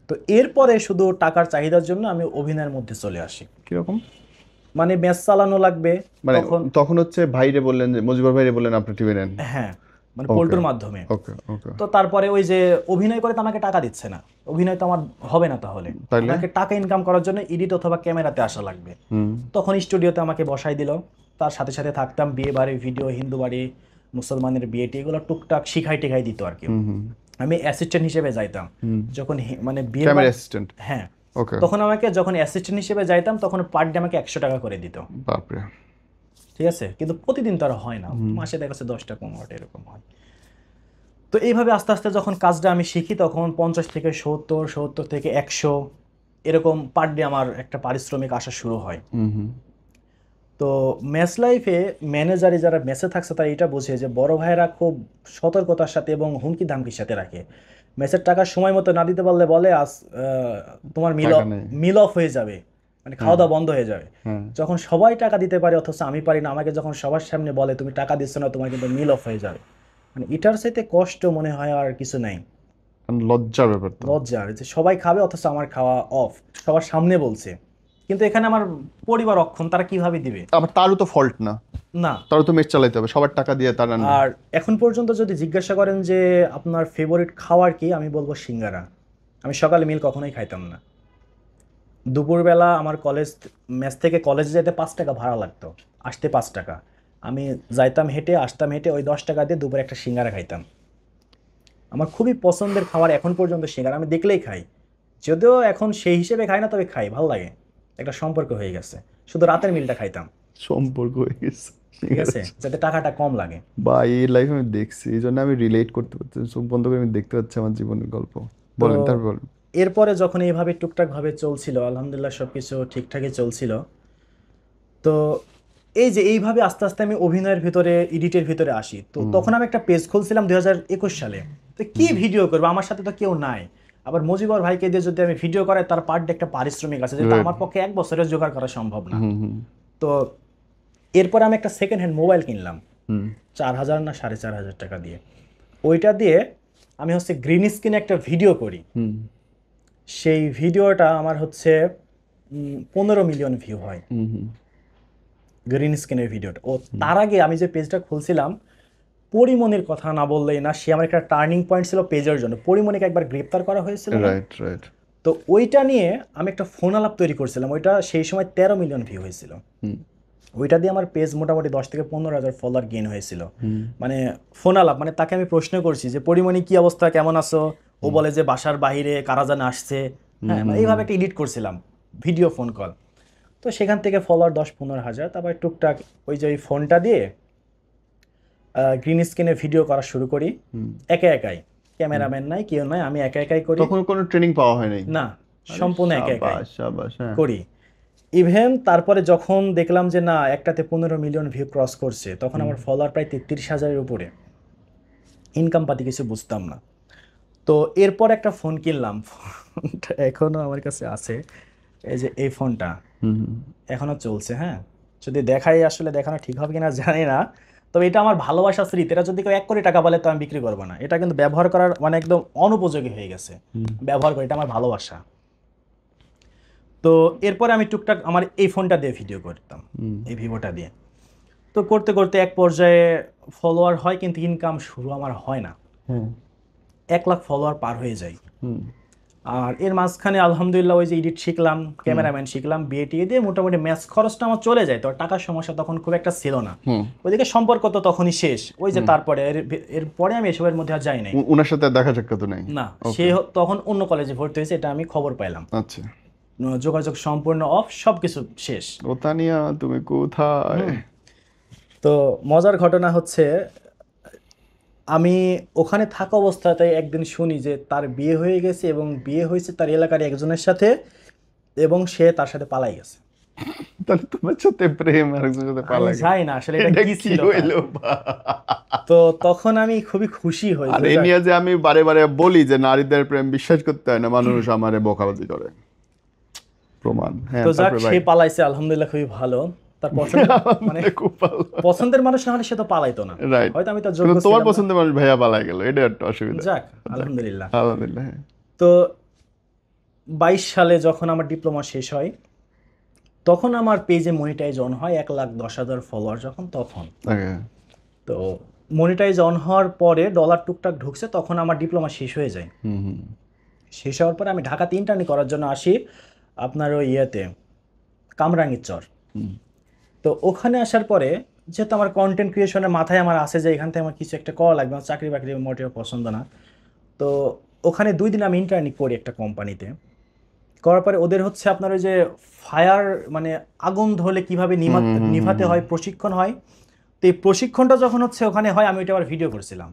তো এরপরে শুধু টাকার চাহিদার জন্য আমি অভিনয়ের মধ্যে চলে আসি। কিরকম? মানে ম্যাচ চালানো লাগবে, মানে তখন হচ্ছে ভাইরে বললেন, যে মুজিবুর ভাইরে বললেন আপনি টিভি নেন? হ্যাঁ, মানে পল্টুর মাধ্যমে। ওকে ওকে। তো তারপরে ওই যে অভিনয় করে তো আমাকে টাকা দিচ্ছে না, অভিনয় তো আমার হবে না, তাহলে আমাকে টাকা ইনকাম করার জন্য এডিট অথবা ক্যামেরাতে আসা লাগবে। তখন স্টুডিওতে আমাকে বসাই দিল, তার সাথে সাথে থাকতাম, বিয়ে বাড়ি ভিডিও, হিন্দু বাড়ি, মুসলমানের বিয়েটি, এগুলো টুকটাক শিখাই টিখাই দিত আর কি। আমি অ্যাসিস্ট্যান্ট হিসেবে যাইতাম যখন, মানে বিয়ে অ্যাসিস্ট্যান্ট। হ্যাঁ, ওকে। তখন আমাকে যখন অ্যাসিস্ট্যান্ট হিসেবে যাইতাম তখন পার ডে আমাকে 100 টাকা করে দিত। বাপরে। ঠিক আছে, কিন্তু প্রতিদিন তো আর হয় না, মাসে দেখা যাচ্ছে 10টা 15টা এরকম হয়। তো এইভাবে আস্তে আস্তে যখন কাজটা আমি শিখি, তখন 50 থেকে 70, 70 থেকে 100 এরকম পার ডে আমার একটা পারিশ্রমিক আসা শুরু হয়। তো ম্যাচ লাইফে ম্যানেজারে যারা ম্যাচে থাকছে তারা এটা বোঝে যে বড় ভাইয়েরা খুব সতর্কতার সাথে এবং হুমকি ধামকির সাথে রাখে। ম্যাচের টাকা সময় মতো না দিতে পারলে বলে আজ তোমার মিল অফ হয়ে যাবে, মানে খাওয়া দাওয়া বন্ধ হয়ে যাবে। যখন সবাই টাকা দিতে পারে অথচ আমি পারি না, আমাকে যখন সবার সামনে বলে তুমি টাকা দিচ্ছ না, তোমার কিন্তু মিল অফ হয়ে যাবে, মানে এটার সাথে কষ্ট মনে হয় আর কিছু নাই। কারণ লজ্জার ব্যাপার তো। লজ্জার যে সবাই খাবে অথচ আমার খাওয়া অফ, সবার সামনে বলছে। কিন্তু এখানে আমার পরিবার অক্ষম, তারা কিভাবে দিবে? আবার তারও তো ফল্ট না, না। তারও তো মেস চালাইতে হবে, সবার টাকা দিয়ে তার রান্না। আর এখন পর্যন্ত যদি জিজ্ঞাসা করেন যে আপনার ফেভারিট খাবার কি, আমি বলবো সিঙ্গারা। আমি সকালে মিল কখনোই খাইতাম না। দুপুরবেলা আমার মেস থেকে কলেজে যেতে 5 টাকা ভাড়া লাগতো, আসতে 5 টাকা। আমি যাইতাম হেঁটে, আসতাম হেঁটে, ওই 10 টাকা দিয়ে দুপুরে একটা সিঙ্গারা খাইতাম। আমার খুবই পছন্দের খাবার এখন পর্যন্ত সিঙ্গারা, আমি দেখলেই খাই। যদিও এখন সেই হিসেবে খাই না, তবে খাই, ভালো লাগে, একটা সম্পর্ক হয়ে গেছে। শুধু রাতের মিলটা খাইতাম, সম্পর্ক হয়ে গেছে। ঠিক আছে, যাতে টাকাটা কম লাগে। বা এই লাইফ আমি দেখছি, এই জন্য আমি রিলেট করতে পারছি, চোখ বন্ধ করে আমি দেখতে পাচ্ছি আমার জীবনের গল্প। বলেন, তো তারপর বলেন। এরপরে যখন এইভাবে টুকটাকভাবে চলছিল, আলহামদুলিল্লাহ সব কিছু ঠিকঠাকই চলছিল। তো এই যে এইভাবে আস্তে আস্তে আমি অভিনয়ের ভিতরে, এডিটের ভিতরে আসি। তো তখন আমি একটা পেজ খুলছিলাম 2021 সালে। তো কি ভিডিও করবো, আমার সাথে তো কেউ নাই। আবার মজিবর ভাইকে দিয়ে যদি আমি ভিডিও করাই, তার পার ডে একটা পারিশ্রমিক আছে, যেটা আমার পক্ষে 1 বছরে জোগাড় করা সম্ভব না। তো এরপর আমি একটা সেকেন্ড হ্যান্ড মোবাইল কিনলাম 4,000 না 4,500 টাকা দিয়ে। ওইটা দিয়ে আমি হচ্ছে গ্রিন স্ক্রিনে একটা ভিডিও করি। সেই ভিডিওটা আমার হচ্ছে 15 মিলিয়ন ভিউ হয়, গ্রিন স্ক্রিনের ভিডিওটা। ও তার আগে আমি যে পেজটা খুলছিলাম, পরিমণির কথা না বললেই না, সে আমার একটা টার্নিং পয়েন্ট ছিল পেজের জন্য। পরিমণিকে একবার গ্রেপ্তার করা হয়েছিল না? Right right. তো ওইটা নিয়ে আমি একটা ফোন আলাপ তৈরি করছিলাম, ওইটা সেই সময় 13 মিলিয়ন ভিউ হয়েছিল। ওইটা দিয়ে আমার পেজ মোটামুটি 10 থেকে 15,000 ফলোয়ার গেইন হয়েছিল। মানে ফোন আলাপ, মানে তাকে আমি প্রশ্ন করছি যে পরিমণি কি অবস্থা, কেমন আছো? ও বলে যে বাসার বাইরে কারা যেন আসছে। হ্যাঁ, মানে এইভাবে একটা এডিট করছিলাম, ভিডিও ফোন কল। তো সেখান থেকে ফলোয়ার 10-15 হাজার। তারপর টুকটাক ওই যে ওই ফোনটা দিয়ে গ্রিন স্ক্রিনে ভিডিও করা শুরু করি, একা একাই। ক্যামেরাম্যান নাই, কেউ নাই, আমি একা একাই করি। তখন কোনো ট্রেনিং পাওয়া হয় নাই? না, সম্পূর্ণ একা একাই শাবাশ, হ্যাঁ। করি। ইভেন তারপরে যখন দেখলাম যে না, একটাতে 15 মিলিয়ন ভিউ ক্রস করছে, তখন আমার ফলোয়ার প্রায় 33,000-এর উপরে। ইনকাম পাতি কিছু বুঝতাম না। তো এরপর একটা ফোন কিনলাম, ফোনটা এখনো আমার কাছে আছে, এই যে এই ফোনটা এখনো চলছে। হ্যাঁ, যদি দেখাই, আসলে দেখানো ঠিক হবে কিনা জানি না, তবে এটা আমার ভালোবাসা স্মৃতি। এটা যদি কেউ 1 কোটি টাকা বলে তো আমি বিক্রি করবো না। এটা কিন্তু ব্যবহার করার মানে একদম অনুপযোগী হয়ে গেছে, ব্যবহার করি, এটা আমার ভালোবাসা। তো এরপরে আমি টুকটাক আমার এই ফোনটা দিয়ে ভিডিও করতাম, এই ভিভোটা দিয়ে। তো করতে করতে এক পর্যায়ে ফলোয়ার হয়, কিন্তু ইনকাম শুরু আমার হয় না। 1 লাখ ফলোয়ার পার হয়ে যায়। আর এর মাঝখানে আলহামদুলিল্লাহ ওই যে এডিট শিখলাম, ক্যামেরাম্যান শিখলাম, বিয়ে টিয়ে দিয়ে মোটামুটি ম্যাচ খরচটা আমার চলে যায়। তো টাকার সমস্যা তখন খুব একটা ছিল না। ওইদিকে সম্পর্ক তো তখনই শেষ। ওই যে তারপরে এরপরে আমি এসবের মধ্যে আর যাই নাই। ওনার সাথে দেখা সাক্ষাৎ তো নাই? না, সে তখন অন্য কলেজে ভর্তি হয়েছে, এটা আমি খবর পাইলাম। আচ্ছা। যোগাযোগ সম্পূর্ণ অফ, সবকিছু শেষ। ও তানিয়া, তুমি কোথায়? তো মজার ঘটনা হচ্ছে, আমি ওখানে থাকা অবস্থাতে একদিন শুনি যে তার বিয়ে হয়ে গেছে, এবং বিয়ে হয়েছে তার এলাকার একজনের সাথে, এবং সে তার সাথে পালাই গেছে। তাহলে তোমার সাথে প্রেম আর একজনের সাথে আমি পালাই? যাই না আসলে এটা কি ছিল। হইলো? তো তখন আমি খুবই খুশি হই। আর এই নিয়ে যে আমি বারে বারে বলি যে নারীদের প্রেম বিশ্বাস করতে হয় না, মানুষ আমারে বকাবাজি করে, প্রমাণ। হ্যাঁ, তো যাক, তারপরে ভাই। সে পালাইছে, আলহামদুলিল্লাহ, খুবই ভালো। তার পছন্দের মানে খুব ভালো। পছন্দের মানুষ না হলে সে তো পালাইতো না। রাইট। হয়তো আমি তার কিন্তু যোগ্য তোমার ছিলাম না। পছন্দের মানুষ ভাইয়া পালাই গেল, এটা একটা অসুবিধা। যাক, আলহামদুলিল্লাহ। আলহামদুলিল্লাহ, হ্যাঁ। তো 22 সালে যখন আমার ডিপ্লোমা শেষ হয়, তখন আমার পেজে মনিটাইজ অন হয় 1,10,000 ফলোয়ার যখন, তখন। Okay. তো মনিটাইজ অন হওয়ার পরে ডলার টুকটাক ঢুকছে, তখন আমার ডিপ্লোমা শেষ হয়ে যায়। শেষ হওয়ার পরে আমি ঢাকাতে ইন্টার্নি করার জন্য আসি, আপনার ওই ইয়েতে কামরাঙ্গীর চর। তো ওখানে আসার পরে যেহেতু আমার কন্টেন্ট ক্রিয়েশনের মাথায় আমার আসে যে এখান থেকে আমার কিছু একটা করা লাগবে, আমার চাকরি বাকরি মোটেও পছন্দ না। তো ওখানে 2 দিন আমি ইন্টার্নি করি একটা কোম্পানিতে। করার পরে ওদের হচ্ছে আপনার ওই যে ফায়ার, মানে আগুন ধরলে কীভাবে নিভাতে হয় প্রশিক্ষণ হয়। তো এই প্রশিক্ষণটা যখন হচ্ছে ওখানে হয়, আমি ওইটা আবার ভিডিও করছিলাম,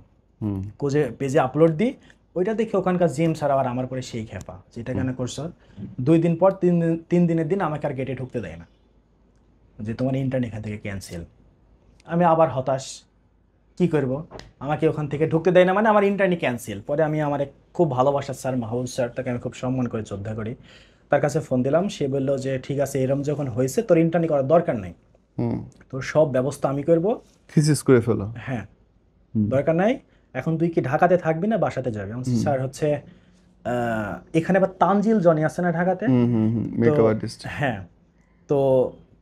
পেজে আপলোড দিই। ওইটা দেখে ওখানকার জিএম স্যার আবার আমার পরে সেই খেপা, যেটা কেন করছো। 2 দিন পর 3 দিনের দিন আমাকে আর গেটে ঢুকতে দেয় না, যে তোমার ইন্টার্ন এখান থেকে ক্যান্সেল। আমি আবার হতাশ, কি করব, আমাকে ওখান থেকে ঢুকতে দেয় না, মানে আমার ইন্টার্নি ক্যান্সেল। পরে আমি আমার এক খুব ভালোবাসার স্যার, মাহবুব স্যার, তাকে আমি খুব সম্মান করে শ্রদ্ধা করি, তার কাছে ফোন দিলাম। সে বললো যে ঠিক আছে, এরম যখন হয়েছে তোর ইন্টার্নি করার দরকার নেই, তোর সব ব্যবস্থা আমি করব, থিসিস করে ফেলো। হ্যাঁ দরকার নাই, এখন তুই কি ঢাকাতে থাকবি না বাসাতে যাবি? আমি বলছি, স্যার হচ্ছে এখানে আবার তানজিল জনি আছে না ঢাকাতে? হুম হুম হুম, তো মেকআপ আর্টিস্ট। হ্যাঁ, তো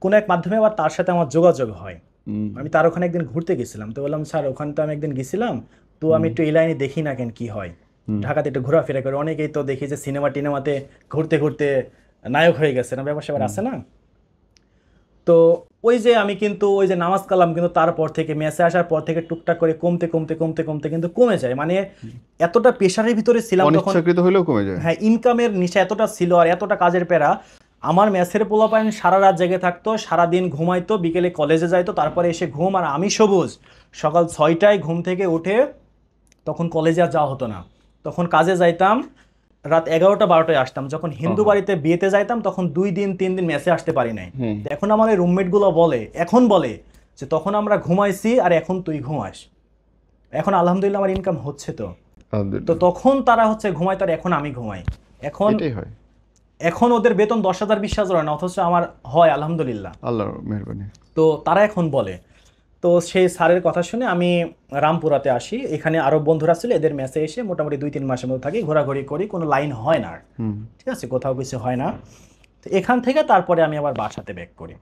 কোনো এক মাধ্যমে আবার তার সাথে আমার যোগাযোগ হয়। আমি তার ওখানে একদিন ঘুরতে গেছিলাম, তো বললাম স্যার ওখানে তো আমি একদিন গেছিলাম, তো আমি একটু এই লাইনে দেখি না কেন কি হয়, ঢাকাতে একটু ঘোরাফেরা করে, অনেকেই তো দেখি যে সিনেমা টিনেমাতে ঘুরতে ঘুরতে নায়ক হয়ে গেছে না, ব্যাপার স্যাপার আছে না। তো ওই যে আমি কিন্তু ওই যে নামাজ কালাম কিন্তু তারপর থেকে মেসে আসার পর থেকে টুকটাক করে কমতে কমতে কমতে কমতে কিন্তু কমে যায়, মানে এতটা প্রেশারের ভিতরে ছিলাম তখন। অনিচ্ছাকৃত হলেও কমে যায়। হ্যাঁ, ইনকামের নেশা এতটা ছিল আর এতটা কাজের প্যারা। আমার মেসের পোলাপাইন সারা রাত জেগে থাকতো, সারাদিন ঘুমাইতো, বিকেলে কলেজে যাইতো, তারপরে এসে ঘুম। আর আমি সবুজ সকাল 6টায় ঘুম থেকে উঠে, তখন কলেজে আর যাওয়া হতো না, তখন কাজে যাইতাম, রাত 11টা 12টায় আসতাম। যখন হিন্দু বাড়িতে বিয়েতে যাইতাম তখন 2 দিন 3 দিন মেসে আসতে পারি নাই। তো এখন আমার রুমমেটগুলো বলে, এখন বলে যে তখন আমরা ঘুমাইছি আর এখন তুই ঘুমাস। এখন আলহামদুলিল্লাহ আমার ইনকাম হচ্ছে, তো তো তখন তারা হচ্ছে ঘুমায়, তার এখন আমি ঘুমাই। এখন এটাই হয়, এখন ওদের বেতন 10,000 20,000 হয় না, অথচ আমার হয় আলহামদুলিল্লাহ। আল্লাহর মেহেরবানি। তো তারা এখন বলে, তো সেই স্যারের কথা শুনে আমি রামপুরাতে আসি। এখানে আরো বন্ধুরা ছিল, এদের মেসে এসে মোটামুটি 2-3 মাসের মতো থাকি, ঘোরাঘুরি করি, কোনো লাইন হয় না আর, ঠিক আছে, কোথাও কিছু হয় না। তো এখান থেকে তারপরে আমি আবার বাসাতে ব্যাক করি।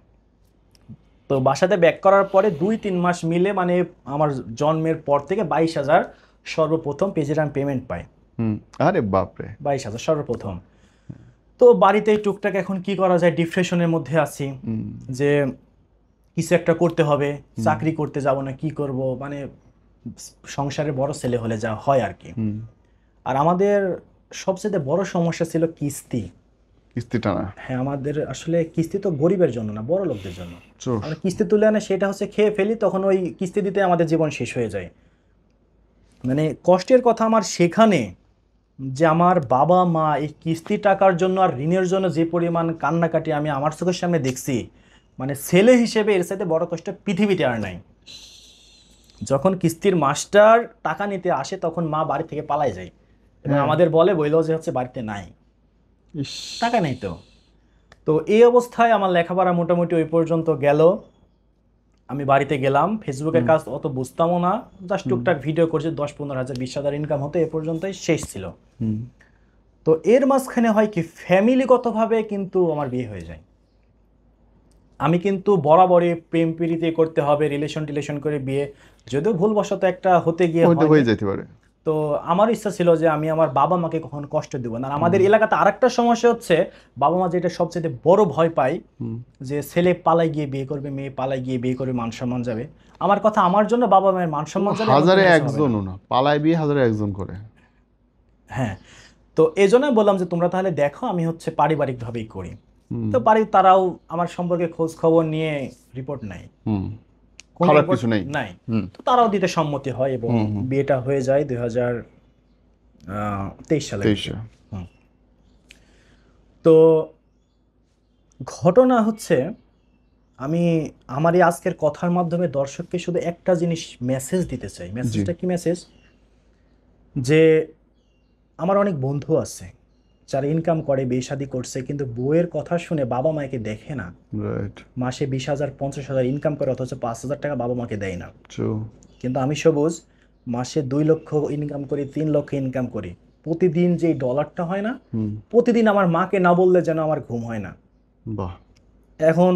তো বাসাতে ব্যাক করার পরে 2-3 মাস মিলে মানে আমার জন্মের পর থেকে 22,000 সর্বপ্রথম পেজের আমি পেমেন্ট পাই। আরে বাপরে, 22,000 সর্বপ্রথম। তো বাড়িতে টুকটাক এখন কি করা যায়, ডিপ্রেশনের মধ্যে আছি যে কিছু একটা করতে হবে, চাকরি করতে যাব না কি করব, মানে সংসারের বড় ছেলে হলে যা হয় আর কি। আর আমাদের সবচেয়ে বড় সমস্যা ছিল কিস্তি। কিস্তি টানা। হ্যাঁ, আমাদের আসলে কিস্তি তো গরিবের জন্য না, বড় লোকদের জন্য। চোর। আমরা কিস্তি তুলে আনে সেটা হচ্ছে খেয়ে ফেলি, তখন ওই কিস্তি দিতে আমাদের জীবন শেষ হয়ে যায়। মানে কষ্টের কথা আমার সেখানে যে আমার বাবা মা এই কিস্তি টাকার জন্য আর ঋণের জন্য যে পরিমাণ কান্নাকাটি আমি আমার চোখের সামনে দেখছি, মানে ছেলে হিসেবে এর সাথে বড় কষ্ট পৃথিবীতে আর নাই। যখন কিস্তির মাস্টার টাকা নিতে আসে তখন মা বাড়ি থেকে পালাই যায় এবং আমাদের বললো যে হচ্ছে বাড়িতে নাই, ইস, টাকা নেই। তো তো এই অবস্থায় আমার লেখাপড়া মোটামুটি ওই পর্যন্ত গেল। আমি বাড়িতে গেলাম, ফেসবুকের কাজ অত বুঝতামও না, জাস্ট টুকটাক ভিডিও করছি, 10-15 হাজার 20,000 ইনকাম হতো, এ পর্যন্তই শেষ ছিল। তো এর মাঝখানে হয় কি, ফ্যামিলিগতভাবে কিন্তু আমার বিয়ে হয়ে যায়। আমি কিন্তু বরাবরই প্রেম প্রীতি করতে হবে, রিলেশন করে বিয়ে, যদিও ভুলবশত একটা হতে গিয়ে হয়ে যেতে পারে। তো আমার ইচ্ছা ছিল যে আমি আমার বাবা মাকে কখনো কষ্ট দেব না। আর আমাদের এলাকাতে আরেকটা সমস্যা হচ্ছে, বাবা মা যেটা সবচেয়ে বড় ভয় পায় যে ছেলে পালাই গিয়ে বিয়ে করবে, মেয়ে পালাই গিয়ে বিয়ে করবে, মান সম্মান যাবে। আমার কথা, আমার জন্য বাবা মায়ের মান সম্মান যাবে, হাজারে একজনও না, পালায় বিয়ে হাজারে একজন করে। হ্যাঁ, তো এই জন্য বললাম যে তোমরা তাহলে দেখো, আমি হচ্ছে পারিবারিকভাবেই করি। তো তারাও আমার সম্পর্কে খোঁজ খবর নিয়ে রিপোর্ট নাই, কোনো খারাপ report কিছু নেই। নাই। তো তারাও দিতে সম্মতি হয় এবং বিয়েটা হয়ে যায় 2023 সালে। 23-এ। তো ঘটনা হচ্ছে, আমি আমার এই আজকের কথার মাধ্যমে দর্শককে শুধু একটা জিনিস মেসেজ দিতে চাই। মেসেজটা কি মেসেজ? যে আমার অনেক বন্ধু আছে যারা ইনকাম করে, বিয়ে শাদী করছে, কিন্তু বউয়ের কথা শুনে বাবা মাকে দেখে না। রাইট। মাসে 20,000 50,000 ইনকাম করে, অথচ 5,000 টাকা বাবা মাকে দেয় না। ট্রু। কিন্তু আমি সবুজ মাসে 2 লক্ষ ইনকাম করি, 3 লক্ষ ইনকাম করি, প্রতিদিন যে ডলারটা হয় না, প্রতিদিন আমার মাকে না বললে যেন আমার ঘুম হয় না। বাহ। এখন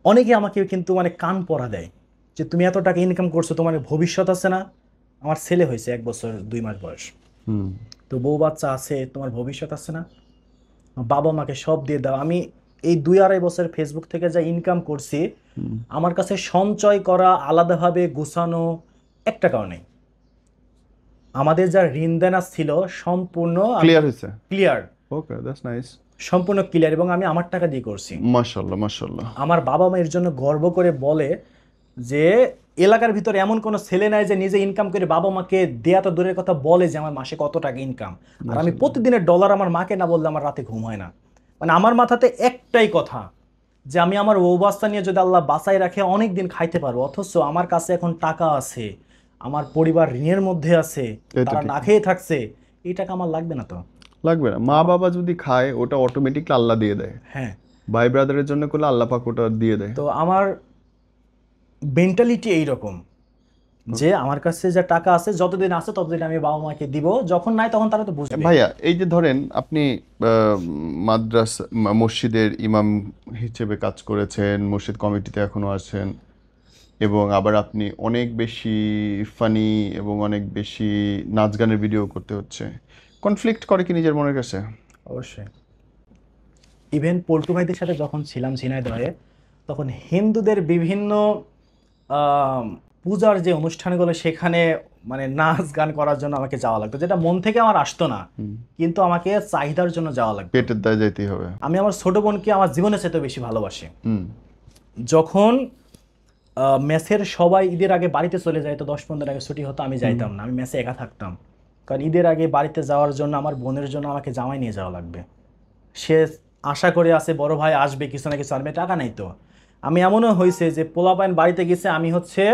অনেকে আমাকে কিন্তু মানে কান পড়া দেয় যে তুমি এত টাকা ইনকাম করছো, তোমার ভবিষ্যৎ আছে না? আমার ছেলে হয়েছে 1 বছর 2 মাস বয়স, তো বউ বাচ্চা আছে, তোমার ভবিষ্যৎ আছে না? বাবা মাকে সব দিয়ে দাও। আমি এই 2-2.5 বছর ফেসবুক থেকে যা ইনকাম করছি, আমার কাছে সঞ্চয় করা আলাদাভাবে গুছানো 1 টাকাও নেই। আমাদের যা ঋণ দেনা ছিল সম্পূর্ণ ক্লিয়ার হয়েছে। ক্লিয়ার। Okay, that's nice. সম্পূর্ণ ক্লিয়ার, এবং আমি আমার টাকা দিয়ে করছি। মাশাআল্লাহ মাশাআল্লাহ। আমার বাবা মা এর জন্য গর্ব করে বলে যে এলাকার ভিতরে এমন কোনো ছেলে নাই যে নিজে ইনকাম করে বাবা মাকে দেয়া তো দূরের কথা, বলে যে আমার মাসে কত টাকা ইনকাম। আর আমি প্রতিদিনের ডলার আমার মাকে না বললে আমার রাতে ঘুম হয় না। মানে আমার মাথাতে একটাই কথা যে আমি আমার অবস্থা নিয়ে যদি আল্লাহ বাঁচাই রাখে অনেক দিন খাইতে পারবো, অথচ আমার কাছে এখন টাকা আছে, আমার পরিবার ঋণের মধ্যে আছে, তারা না খেয়ে থাকছে, এই টাকা আমার লাগবে না। তো লাগবে না, মা বাবা যদি খায় ওটা অটোমেটিকলি আল্লাহ দিয়ে দেয়। হ্যাঁ, ভাই ব্রাদারের জন্য করলে আল্লাহ পাক ওটা দিয়ে দেয়। তো আমার মেন্টালিটি এইরকম যে আমার কাছে যে টাকা আছে যতদিন আছে ততদিন আমি বাবা মাকে দিব, যখন নাই তখন তারা তো বুঝবে। ভাইয়া এই যে ধরেন আপনি মাদ্রাসা মসজিদের ইমাম হিসেবে কাজ করেছেন, মসজিদ কমিটিতে এখনো আছেন, এবং আবার আপনি অনেক বেশি ফানি এবং অনেক বেশি নাচ গানের ভিডিও করতে হচ্ছে, কনফ্লিক্ট করে কি নিজের মনের কাছে? অবশ্যই। ইভেন পল্টু ভাইদের সাথে যখন ছিলাম ঝিনাইদহে, তখন হিন্দুদের বিভিন্ন আম, পূজার যে অনুষ্ঠানগুলো সেখানে মানে নাচ গান করার জন্য আমাকে যাওয়া লাগতো, যেটা মন থেকে আমার আসতো না, কিন্তু আমাকে চাহিদার জন্য যাওয়া লাগতো। পেটের দায় যাইতেই হবে। আমি আমার ছোট বোনকে আমার জীবনের চাইতে বেশি ভালোবাসি। হুম। যখন মেসের সবাই ঈদের আগে বাড়িতে চলে যায়, তো 10-15 আগে ছুটি হতো, আমি যাইতাম না, আমি মেসে একা থাকতাম, কারণ ঈদের আগে বাড়িতে যাওয়ার জন্য আমার বোনের জন্য আমাকে জামাই নিয়ে যাওয়া লাগবে। সে আশা করে আছে বড় ভাই আসবে, কিছু না কিছু আনবে, টাকা নাই তো। আমি এমনও হয়েছে যে পোলাপাইন বাড়িতে গেছে, আমি হচ্ছে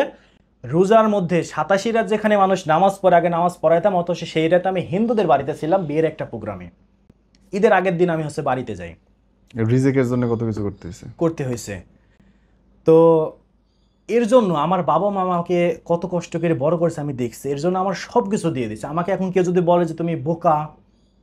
রোজার মধ্যে 87 রাত যেখানে মানুষ নামাজ পড়ে আগে নামাজ পড়াইতাম, অথচ সেই রাতে আমি হিন্দুদের বাড়িতে ছিলাম বিয়ের একটা প্রোগ্রামে। ঈদের আগের দিন আমি হচ্ছে বাড়িতে যাই, রিজিকের জন্য কত কিছু করতে হয়েছে। তো এর জন্য আমার বাবা মা আমাকে কত কষ্ট করে বড় করেছে আমি দেখছি, এর জন্য আমার সব কিছু দিয়ে দিচ্ছে। আমাকে এখন কেউ যদি বলে যে তুমি বোকা,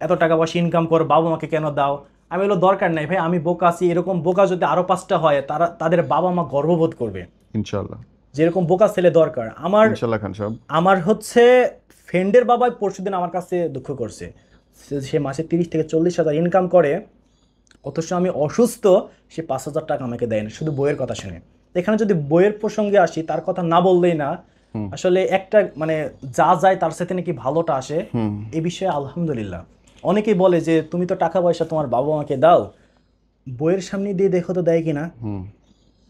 এত টাকা পয়সা ইনকাম করো, বাবা মাকে কেন দাও, আমি বলো দরকার নাই ভাই, আমি বোকা আছি, এরকম বোকা যদি আরো 5টা হয় তাদের বাবা মা গর্ববোধ করবে, ইনশাআল্লাহ। যেরকম বোকা ছেলে দরকার। ইনশাআল্লাহ খান সাহেব। আমার হচ্ছে ফ্রেন্ডের বাবাই পরশুদিন আমার কাছে দুঃখ করছে, সে মাসে 30 থেকে 40 হাজার ইনকাম করে, অথচ আমি অসুস্থ, সে 5,000 টাকা আমাকে দেয় না, শুধু বইয়ের কথা শুনে। এখানে যদি বইয়ের প্রসঙ্গে আসি, তার কথা না বললেই না, আসলে একটা মানে যা যায় তার সাথে নাকি ভালোটা আসে, এই বিষয়ে আলহামদুলিল্লাহ। অনেকেই বলে যে তুমি তো টাকা পয়সা তোমার বাবা মাকে দাও, বইয়ের সামনে দিয়ে দেখো তো দেয় কিনা।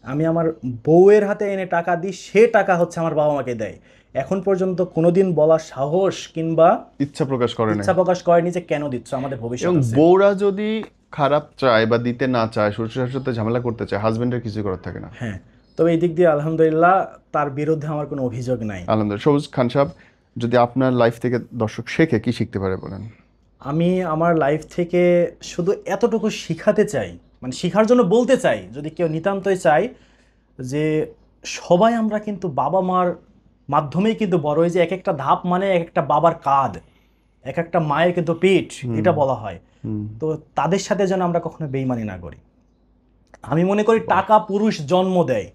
আমি আমার বউয়ের হাতে এনে টাকা দিই, সে টাকা হচ্ছে আমার বাবা মাকে দেয়। এখন পর্যন্ত কোনোদিন বলার সাহস কিংবা ইচ্ছা প্রকাশ করে না, ইচ্ছা প্রকাশ করেনি যে কেন দিচ্ছ, আমাদের ভবিষ্যৎ এবং আছে। বউরা যদি খারাপ চায় বা দিতে না চায়, শ্বশুর শাশুড়ির সাথে ঝামেলা করতে চায়, হাজবেন্ডের কিছু করার থাকে না। হ্যাঁ, তবে এই দিক দিয়ে আলহামদুলিল্লাহ তার বিরুদ্ধে আমার কোনো অভিযোগ নাই। আলহামদুলিল্লাহ। সবুজ খান সাহেব, যদি আপনার লাইফ থেকে দর্শক শেখে, কি শিখতে পারে বলেন? আমি আমার লাইফ থেকে শুধু এতটুকু শিখাতে চাই, মানে শিখার জন্য বলতে চাই, যদি কেউ নিতান্তই চাই, যে সবাই আমরা কিন্তু বাবা মার মাধ্যমেই কিন্তু বড় হই, যে এক একটা ধাপ মানে এক একটা বাবার কাঁধ, এক একটা মায়ের কিন্তু পিঠ, এটা বলা হয়। তো তাদের সাথে যেন আমরা কখনো বেইমানি না করি। আমি মনে করি টাকা পুরুষ জন্ম দেয়,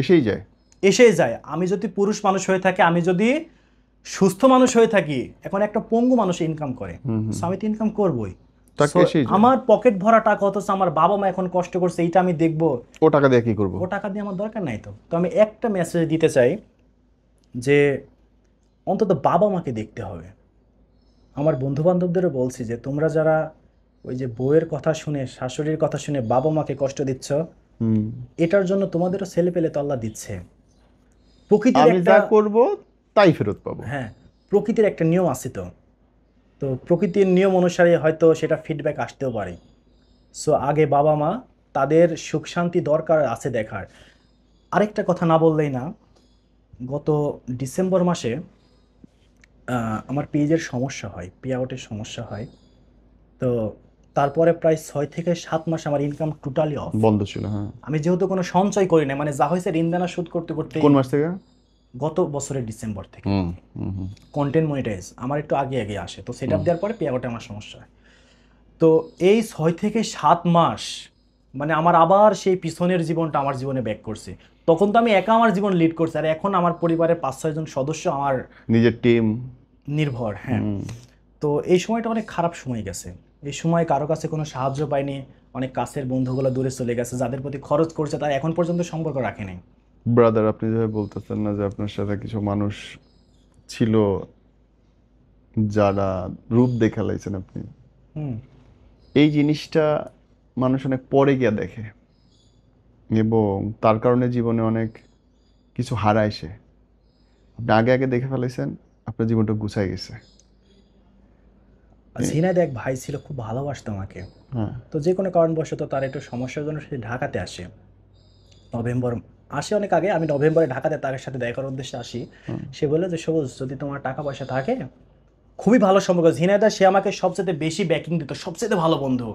এসেই যায়। এসে যায়। আমি যদি পুরুষ মানুষ হয়ে থাকি, আমি যদি সুস্থ মানুষ হয়ে থাকি, এখন একটা পঙ্গু মানুষ ইনকাম করে, so আমি তো ইনকাম করবই। টাকা So, এসেই যায়। আমার পকেট ভরা টাকা, অথচ আমার বাবা মা এখন কষ্ট করছে, এইটা আমি দেখবো, ও টাকা দিয়ে কি করবো? ও টাকা দিয়ে আমার দরকার নাই। তো আমি একটা মেসেজ দিতে চাই যে অন্তত বাবা মাকে দেখতে হবে। আমার বন্ধু বান্ধবদেরও বলছি যে তোমরা যারা ওই যে বউয়ের কথা শুনে, শাশুড়ির কথা শুনে বাবা মাকে কষ্ট দিচ্ছ, এটার জন্য তোমাদেরও ছেলে পেলে তো আল্লাহ দিচ্ছে। প্রকৃতির আমি একটা যা করব তাই ফেরত পাবো। হ্যাঁ, প্রকৃতির একটা নিয়ম আছে। তো প্রকৃতির নিয়ম অনুসারে হয়তো সেটা ফিডব্যাক আসতেও পারে। সো আগে বাবা মা, তাদের সুখ শান্তি দরকার আছে দেখার। আরেকটা কথা না বললেই না, গত ডিসেম্বর মাসে আমার পেজের সমস্যা হয়, পে আউটের সমস্যা হয়। তো তারপরে প্রায় 6 থেকে 7 মাস আমার ইনকাম টোটালি অফ, বন্ধ ছিল। হ্যাঁ। আমি যেহেতু কোনো সঞ্চয় করি না, মানে যা হয়েছে ঋণদানা শোধ করতে করতে। কোন মাস থেকে? গত বছরের ডিসেম্বর থেকে। কন্টেন্ট মনিটাইজ আমার একটু আগে আগে আসে, তো সেট আপ দেওয়ার পরে পে আউটে আমার সমস্যা হয়। তো এই 6 থেকে 7 মাস মানে আমার আবার সেই পিছনের জীবনটা আমার জীবনে ব্যাক করছে। তখন তো আমি একা আমার জীবন লিড করছি, আর এখন আমার পরিবারের 5-6 জন সদস্য আমার নিজের টিম নির্ভর। হ্যাঁ, তো এই সময়টা অনেক খারাপ সময় গেছে। এই সময় কারো কাছে কোনো সাহায্য পাইনি, অনেক কাছের বন্ধুগুলো দূরে চলে গেছে, যাদের প্রতি খরচ করছে তারা এখন পর্যন্ত সম্পর্ক রাখেনি। ব্রাদার, আপনি যেভাবে বলতেছেন না যে আপনার সাথে কিছু মানুষ ছিল যারা রূপ দেখে লাইছেন আপনি, এই জিনিসটা মানুষ অনেক পরে গিয়া দেখে, এবং তার কারণে জীবনে অনেক কিছু হারায় সে। আপনি আগে আগে দেখে ফেলাইছেন, আপনার জীবনটা গুছাই গেছে। ঝিনাইদে এক ভাই ছিল, খুব ভালোবাসতো আমাকে। তো যে কোনো কারণবশত তার একটু সমস্যার জন্য সে ঢাকাতে আসে। নভেম্বর আসে অনেক আগে, আমি নভেম্বরে ঢাকাতে তার সাথে দেখা করার উদ্দেশ্যে আসি। সে বলে যে সবুজ, যদি তোমার টাকা পয়সা থাকে, খুবই ভালো সম্পর্ক ঝিনাইদা, সে আমাকে সবচেয়ে বেশি ব্যাকিং দিত, সবচেয়ে ভালো বন্ধু,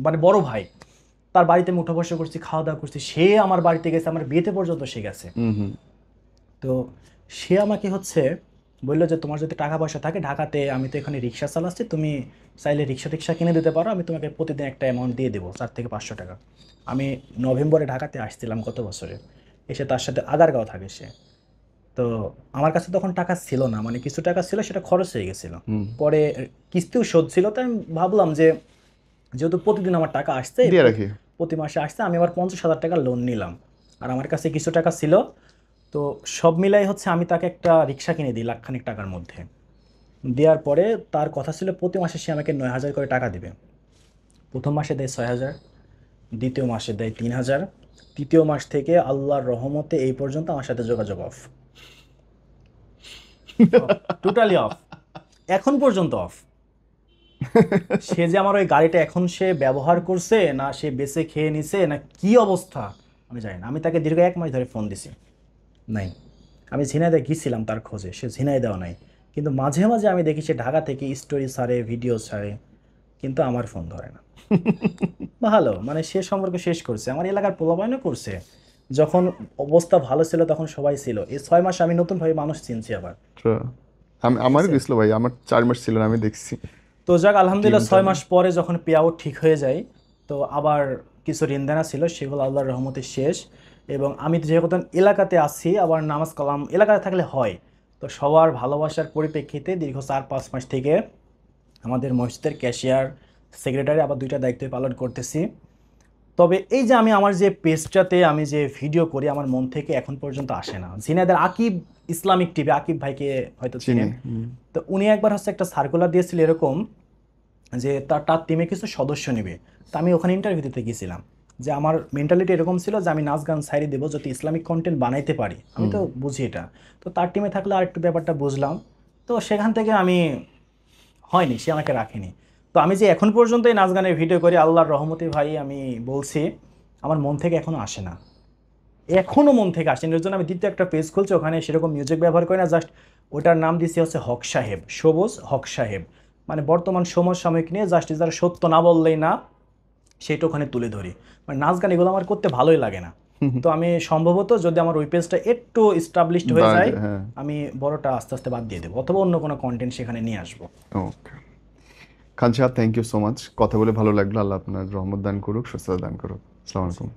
মানে বড় ভাই। তার বাড়িতে আমি উঠা বসা করছি, খাওয়া দাওয়া করছি, সে আমার বাড়িতে গেছে, আমার বিয়েতে পর্যন্ত সে গেছে। তো সে আমাকে হচ্ছে বললো যে তোমার যদি টাকা পয়সা থাকে ঢাকাতে, আমি তো এখানে রিক্সা চালাচ্ছি, তুমি চাইলে রিক্সা কিনে দিতে পারো, আমি তোমাকে প্রতিদিন একটা অ্যামাউন্ট দিয়ে দেবো 400 থেকে 500 টাকা। আমি নভেম্বরে ঢাকাতে আসছিলাম গত বছরে, এসে তার সাথে আগারগাঁও থাকে সে। তো আমার কাছে তখন টাকা ছিল না, মানে কিছু টাকা ছিল সেটা খরচ হয়ে গেছিলো। হুম। পরে কিস্তিও শোধ ছিল, তাই আমি ভাবলাম যে যেহেতু প্রতিদিন আমার টাকা আসছে, দিয়ে রাখি। প্রতি মাসে আসছে, আমি আবার 50,000 টাকা লোন নিলাম, আর আমার কাছে কিছু টাকা ছিল। তো সব মিলাই হচ্ছে আমি তাকে একটা রিক্সা কিনে দিই লাখখানিক টাকার মধ্যে। দেওয়ার পরে তার কথা ছিল প্রতি মাসে সে আমাকে 9,000 করে টাকা দিবে। প্রথম মাসে দেয় 6,000, দ্বিতীয় মাসে দেয় 3,000, তৃতীয় মাস থেকে আল্লাহর রহমতে এই পর্যন্ত আমার সাথে যোগাযোগ অফ, টোটালি অফ, এখন পর্যন্ত অফ। সে যে আমার ওই গাড়িটা এখন সে ব্যবহার করছে না সে বেচে খেয়ে নিছে না কি অবস্থা আমি জানি না। আমি তাকে দীর্ঘ 1 মাস ধরে ফোন দিছি, নাই। আমি ঝিনাইদহ গিয়েছিলাম তার খোঁজে, সে ঝিনাইদহ নাই। কিন্তু মাঝে মাঝে আমি দেখি সে ঢাকা থেকে স্টোরি ছাড়ে, ভিডিও ছাড়ে, কিন্তু আমার ফোন ধরে না। ভালো, মানে সে সম্পর্ক শেষ করছে, আমার এলাকার পোলাপাইনও করছে। যখন অবস্থা ভালো ছিল তখন সবাই ছিল, এই 6 মাস আমি নতুনভাবে মানুষ চিনছি আবার। আমারও দিছিল ভাই, আমার 4 মাস ছিল না, আমি দেখছি। তো যাক আলহামদুলিল্লাহ, 6 মাস পরে যখন পে আউট ঠিক হয়ে যায়, তো আবার কিছু ঋণদানা ছিল সেগুলো আল্লাহর রহমতে শেষ। এবং আমি তো যেহেতু এলাকাতে আছি, আবার নামাজ কালাম এলাকাতে থাকলে হয়, তো সবার ভালোবাসার পরিপ্রেক্ষিতে দীর্ঘ 4-5 মাস থেকে আমাদের মসজিদের ক্যাশিয়ার, সেক্রেটারি, আবার 2টা দায়িত্ব পালন করতেছি। তবে এই যে আমি আমার যে পেজটাতে আমি যে ভিডিও করি, আমার মন থেকে এখন পর্যন্ত আসে না। ঝিনাইদের আকিব ইসলামিক টিভি, আকিব ভাইকে হয়তো চিনি। চিনেন। তো উনি একবার হচ্ছে একটা সার্কুলার দিয়েছিল এরকম যে তার টিমে কিছু সদস্য নেবে। তা আমি ওখানে ইন্টারভিউ দিতে গেছিলাম, যে আমার মেন্টালিটি এরকম ছিল যে আমি নাচ গান ছাইড়ে দেবো যদি ইসলামিক কন্টেন্ট বানাইতে পারি, আমি তো বুঝি এটা। তো তার টিমে থাকলে আর একটু ব্যাপারটা বুঝলাম। তো সেখান থেকে আমি হয়নি, সে আমাকে রাখেনি। তো আমি যে এখন পর্যন্ত এই নাচ গানের ভিডিও করি, আল্লাহর রহমতে ভাই আমি বলছি আমার মন থেকে এখনও আসে না, এখনও মন থেকে আসেনি। এর জন্য আমি দ্বিতীয় একটা পেজ খুলছি, ওখানে সেরকম মিউজিক ব্যবহার করি না, জাস্ট ওটার নাম দিচ্ছি হচ্ছে হক সাহেব, সবুজ হক সাহেব। মানে বর্তমান সমসাময়িক নিয়ে জাস্ট যারা সত্য না বললেই না সেটা ওখানে তুলে ধরি। মানে নাচ গান এগুলো আমার করতে ভালোই লাগে না। তো আমি সম্ভবত যদি আমার ওই পেজটা একটু এস্টাবলিশড হয়ে যায়, হ্যাঁ। আমি বড়টা আস্তে আস্তে বাদ দিয়ে দেবো, অথবা অন্য কোনো কন্টেন্ট সেখানে নিয়ে আসবো। ওকে খান সাহেব, থ্যাংক ইউ সো মাচ, কথা বলে ভালো লাগলো। আল্লাহ আপনার রহমত দান করুক, সুস্থতা দান করুক। আসসালামু আলাইকুম।